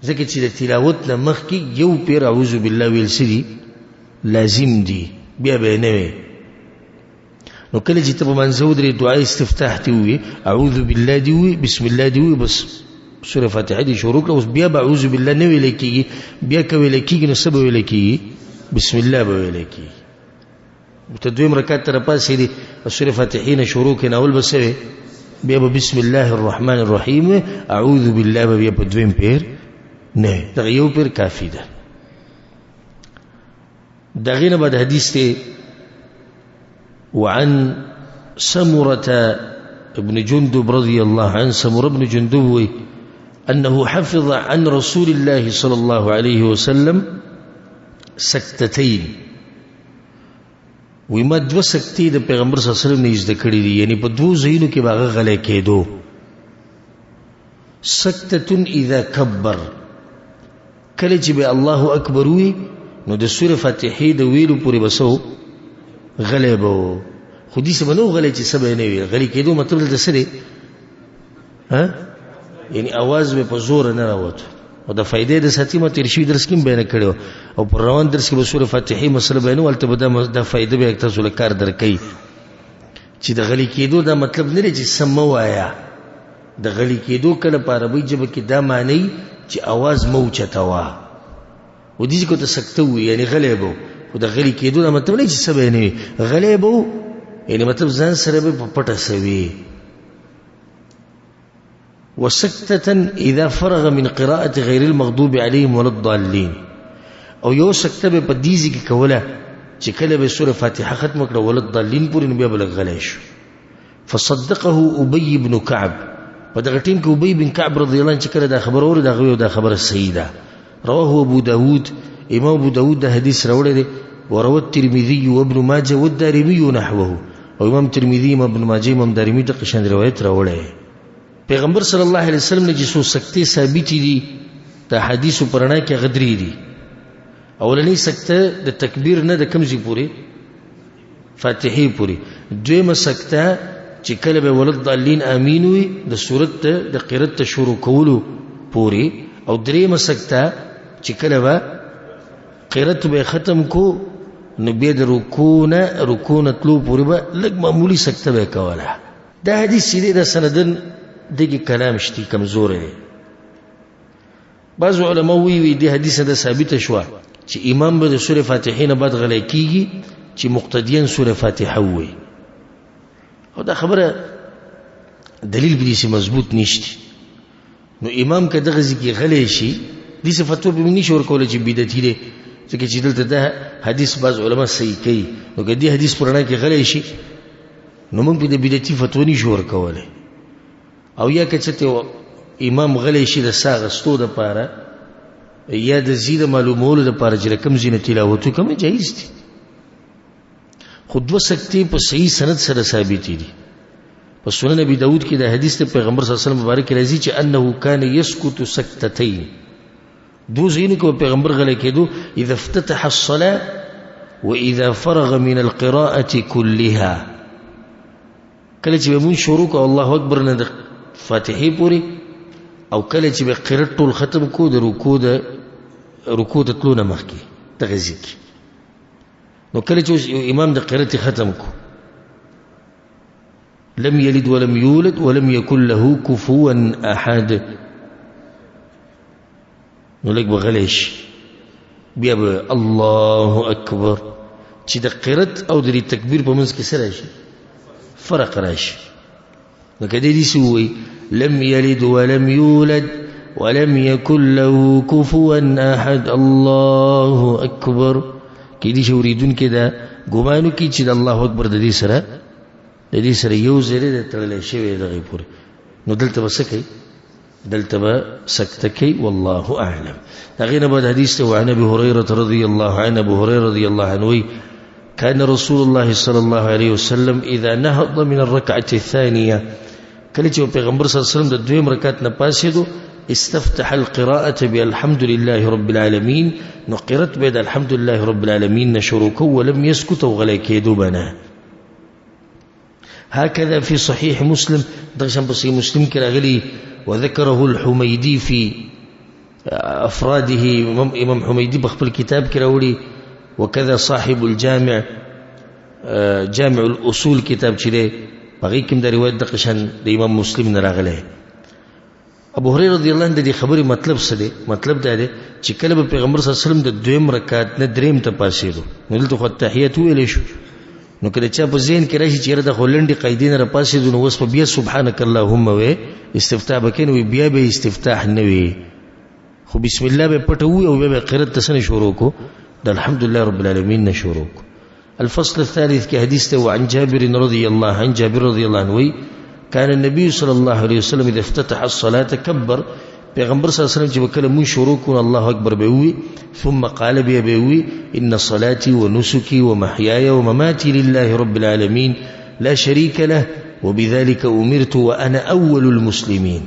ځکه چې د تلاوت نمخ کې یو پر اعوذ بالله ویل سړي لازم دي، بیا به نه وي. نو کله چې ته په منځ ودرې دعا استفتاح دی وي اعوذ بالله دی وي بسم الله دی وي بس سوره فاتحه دی شروع کړه، اوس بیا به اعوذ بالله نه ویل کېږي، بیا که ویل کېږي نو څه به ویل کېږي؟ بسم الله به ویل کېږي. ته دویم رکعت ته راپاسې دي سوره فاتحه نه شروع کړه، اول به څه بیا به بسم الله الرحمن الرحیم اعوذ بالله به بیا په دویم پیر نه، دغه یو پیر کافی ده. دغه نه بعد حدیث ته وعن سمرة ابن جندب رضي الله عنه، سمرة بن جندب أنه حفظ عن رسول الله صلى الله عليه وسلم سکتتین، وما دو سکتی د پیغمبر صلی الله علیه وسلم نه زده کړی دي، یعنی په دوه ځایونو کې باغ غلې کېدو. سکتتن اذا کبر، کله چې به الله اکبر وي نو د سوره فاتحه د ویلو پورې بسو غلې بو، خو دې سبا نو غلې چې سبا نه وي غلې کېدو مطلب د سره یعنی आवाज به په زور نه راوته. او د فائدې د ساتي مو تیر شي درس کې بیان کړو، او پر روان درس کې به سوره فاتحه مسله بیان ولته به د فائدې به تاسو له کار درکې چې د غلي کېدو دا مطلب نه دی چې سم وایا. د غلي کېدو کله په عربي ژبه کې دا معنی چې आवाज مو چتاوا، و دې کو ته سکته وي یعنی غلې بو، او د غلي کېدو دا مطلب نه چې سبا نه وي غلې بو، یعنی مطلب ځان سره به پټه سوي. وسكتة إذا فرغ من قراءة غير المغضوب عليهم ولا الضالين، او یو سکته به پدیزی کی کوله چې کله به سوره فاتحه ختم کړه ولا الضالين پورې نبی بلغ غلیش. فصدقه ابي بن كعب، په دغه ټیم کې ابي بن كعب رضی الله عنه چې کله دا خبر اور دا غوي دا خبره صحیح ده. رواه ابو داود، امام ابو داود دا حدیث راوړی دی. وروى الترمذي وابن ماجه والدارمي نحوه، او امام ترمذی امام ابن ماجه امام دارمی د قشان روایت راوړی. پیغمبر صلی الله علیه وسلم نے جسو سکتے ثابت دي د حدیث پرانا کې غدری دي. اولنی سکته د تکبیر نه د کمزې پوری فاتحه پوری، دویمه سکته چې کله به ولد ضالین امین وي د سورت د قرات شروع کولو پوری، او دریمه سکته چې کله به قرات به ختم کو نو به د رکوع تلو پوری به لږ معمولی سکته به کوله. دا حدیث چې دا سندن دغه کلام شتي کمزور دی. بعض علما وی دی حدیث دا ثابت شو چې امام به د سوره فاتحه نه بعد غلی کیږي چې مقتدیان سوره فاتحه وي، او دا خبره دلیل به دې مضبوط نشته. نو امام که دغه ځکه غلی شي دې صفاتو به نشي ورکول چې بدعتي دی، ځکه چې دلته دا حدیث بعض علما صحیح کوي. نو که دې حدیث پرانا کې غلی شي نو موږ په دې بدعتي فتوا نشو ورکوله. او یا که څه امام غلی شي د ساغستو د پاره یا د زید معلومولو د پاره چې کوم زینه تلاوت کوم جایز دي. خود وسکتی په صحیح سند سره ثابت دي. په سنن ابي داود کې د حدیث ته پیغمبر صلی الله علیه وسلم مبارک راځي چې انه کان يسكت سکتتين، دو زینو کې پیغمبر غلی کېدو اذا افتتح الصلاه واذا فرغ من القراءه كلها. کله چې مون شروع کو الله اکبر نه د فاتحه پوری، او کله چې به قرات ټول ختم کو د رکوع د تلونه مخکي تغزیک. نو کله چې امام د قرات ختم کو لم يلد ولم يولد ولم يكن له كفوا احد، نو لک بغلیش بیا به الله اکبر چې د قرات او د تکبیر په منځ کې سره شي فرق راشي. نو کدی دي سوې لم يلد ولم يولد ولم يكن له كفوا احد الله اكبر، کدی شوریدون کدا ګمانو کی چې الله اکبر د دې سره یو زری د تړلې شوی دغه پورې. نو دلته وسکي دلته به سکته کوي والله اعلم. دغه بعد حدیث ته عن ابي هريره رضي الله عنه، ابو هريره رضي الله عنه كان رسول الله صلى الله عليه وسلم اذا نهض من الركعه الثانيه، کله چې پیغمبر صلی الله علیه وسلم د دویم رکعت نه پاسېدو استفتح القراءه بالحمد لله رب العالمين، نو قرات به الحمد لله رب العالمين نشروا ولم يسكت وغلی کېدو بنا. هكذا في صحيح مسلم، دغشن بصحيح مسلم کې راغلي وذكره الحميدي في افراده، امام حميدي بخپل کتاب کې راوړي، وكذا صاحب الجامع جامع الاصول کتاب چې دی هغه کوم د روایت د قشن د امام مسلم نه راغلی. ابو هريره رضی الله عنه د خبرې مطلب څه دی؟ مطلب دا دی چې کله به پیغمبر صلی الله علیه وسلم د دویم رکعت نه دریم ته پاسېدو نو دلته خو تحیات ویلې شو، نو کله چې په ذهن کې راشي چې د هولندي قاعدې نه پاسېدو نو وس په بیا سبحانك اللهم و استفتاح بکینو بیا به استفتاح نه وي، خو بسم الله به پټو او به قرات تسنه شروع کو د الحمد لله رب العالمين نه شروع کو. الفصل الثالث کې حدیث ته عن جابر رضي الله عنه، جابر رضي الله عنه كان النبي صلى الله عليه وسلم اذا افتتح الصلاه كبر، پیغمبر صلی الله علیه وسلم چې کله مون شروع کو الله اکبر به وي، ثم قال بیا به وي ان صلاتي ونسكي ومحياي ومماتي لله رب العالمين لا شريك له وبذلك امرت وانا اول المسلمين.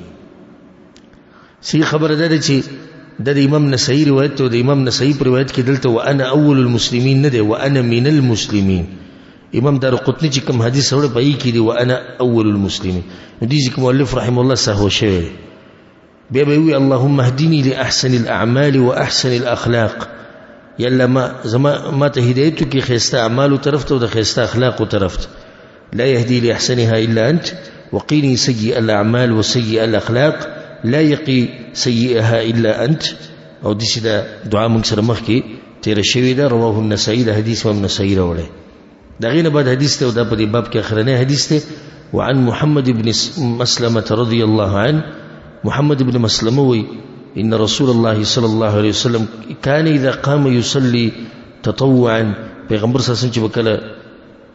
سی خبر ده چې د امام نسائی روایت او د امام نسائی پر روایت کې دلته وانا اول المسلمین نه دی وانا من المسلمین. امام دارقطنی چې کوم حدیث اوري پای کې دی وانا اول المسلمین، دې ځکه مؤلف رحم الله سهو شوی بیا به وی اللهم اهدني لاحسن الاعمال واحسن الاخلاق، یلا ما ته هدایت کې خسته اعمال طرف ته او د خسته اخلاق طرف ته، لا يهدي لاحسنها الا انت وقيني سيئ الاعمال وسيئ الاخلاق لا يقي سيئها الا انت. او دې چې دا دعا موږ سره مخ کې تیر شوی دا رواه النسائی، دا حدیث امام نسائی راوړی. دا غینه بعد حدیث ته دا په دې باب کې اخرنه حدیث ته وعن محمد بن مسلمة رضي الله عنه، محمد بن مسلمة وي ان رسول الله صلى الله عليه وسلم كان اذا قام يصلي تطوعا، پیغمبر صلی الله علیه وسلم چې وکړه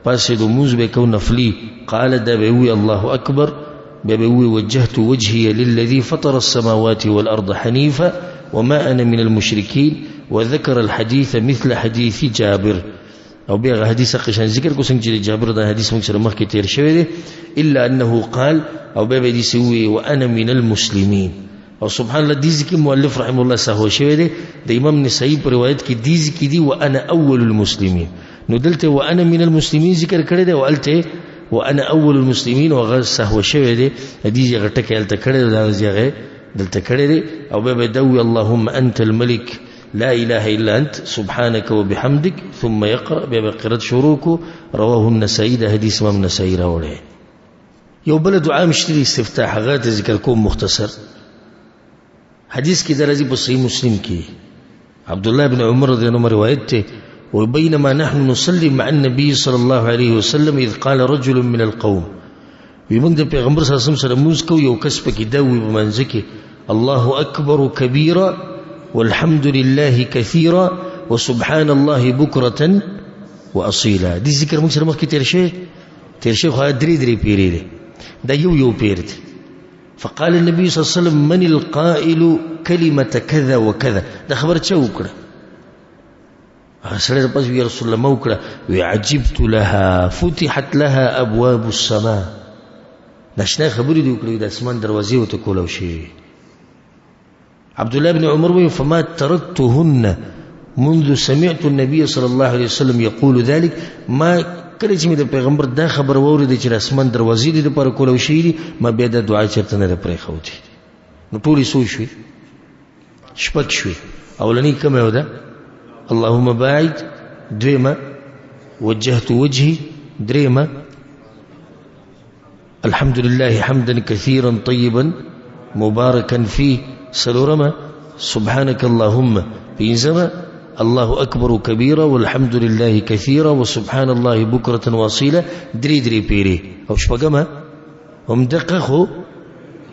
پاسې د موز به کو نفلی قال دا به وی الله اکبر بیا به وی وجهت وجهي للذي فطر السماوات والارض حنيفا وما انا من المشركين، وذكر الحديث مثل حديث جابر. او بیا حدیث قشان ذکر کو څنګه چې جابر دا حدیث موږ سره مخکې تیر شوی دی، الا انه قال او بیا دې سوي وانا من المسلمين. او سبحان الله دې ځکه مؤلف رحم الله سهو شوی دی د امام نسائی په روایت کې دې ځکه دی وانا اول المسلمين، نو دلته وانا من المسلمين ذکر کړی دی او الته وانا اول المسلمين وغیر سهو شوی دی دې غټه کې الته کړی دا ځای دلته کړی دی. او بیا دوي اللهم انت الملك لا اله الا انت سبحانك وبحمدك ثم يقرأ بقراءة شروعه، رواه النسائي، ده حديث امام النسائي راوړی. یو بل دعا مشتري استفتاح غات ذکر کوم مختصر حدیث کی درجی په صحیح مسلم کی عبد الله بن عمر رضی الله عنه روایت ته وبينما نحن نصلي مع النبي صلى الله عليه وسلم اذ قال رجل من القوم ومن د پیغمبر صلی الله علیه وسلم سره موږ کو یو کس پکې دا وی بمنځ کې الله اکبر کبیرا والحمد لله كثيرا وسبحان الله بكرة واصيلا دي ذکر موږ سره مخکې تیر شي خو درې پیری دا یو پیر دی فقال النبي صلى الله عليه وسلم من القائل كلمة كذا وكذا دا خبر چا وکړه سره پس وی رسول الله ما وکړه وعجبت لها فتحت لها ابواب السماء نشنا خبرې دی وکړه د اسمان دروازې وته کولو شي عبد الله بن عمر وی فما تركتهن منذ سمعت النبي صلى الله عليه وسلم يقول ذلك ما کله چې د پیغمبر دا خبر وورید چې اسمان دروازې دې پر کولو شي ما بیا د دعا چرته نه پرې خو دي نو ټولې سوي شوي شپږ شوي اولنی کومه ودا اللهم باعد دویمه وجهت وجهي دریمه الحمد لله حمدا كثيرا طيبا مباركا فيه سلورما سبحانك اللهم بينزما الله أكبر كبيرا والحمد لله كثيرا وسبحان الله بكرة واصيلا دري بيري او شپګما هم دقه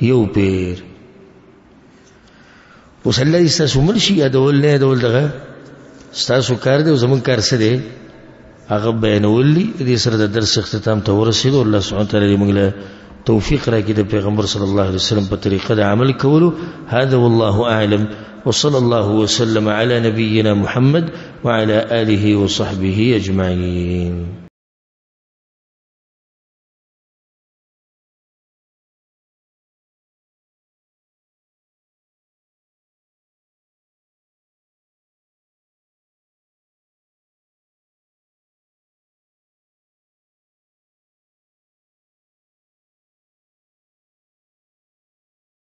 یو پیر وسله استاسو مرشي ادول نه ادول دغه استاسو کار دی زمون کار څه دی هغه بیانولي دې سره د درس اختتام ته ورسېدو الله سبحانه وتعالى موږ له توفيق راکړي د پیغمبر صلی الله علیه وسلم په طریقه د عمل کولو هذا والله اعلم وصلى الله وسلم على نبينا محمد وعلى آله وصحبه أجمعين.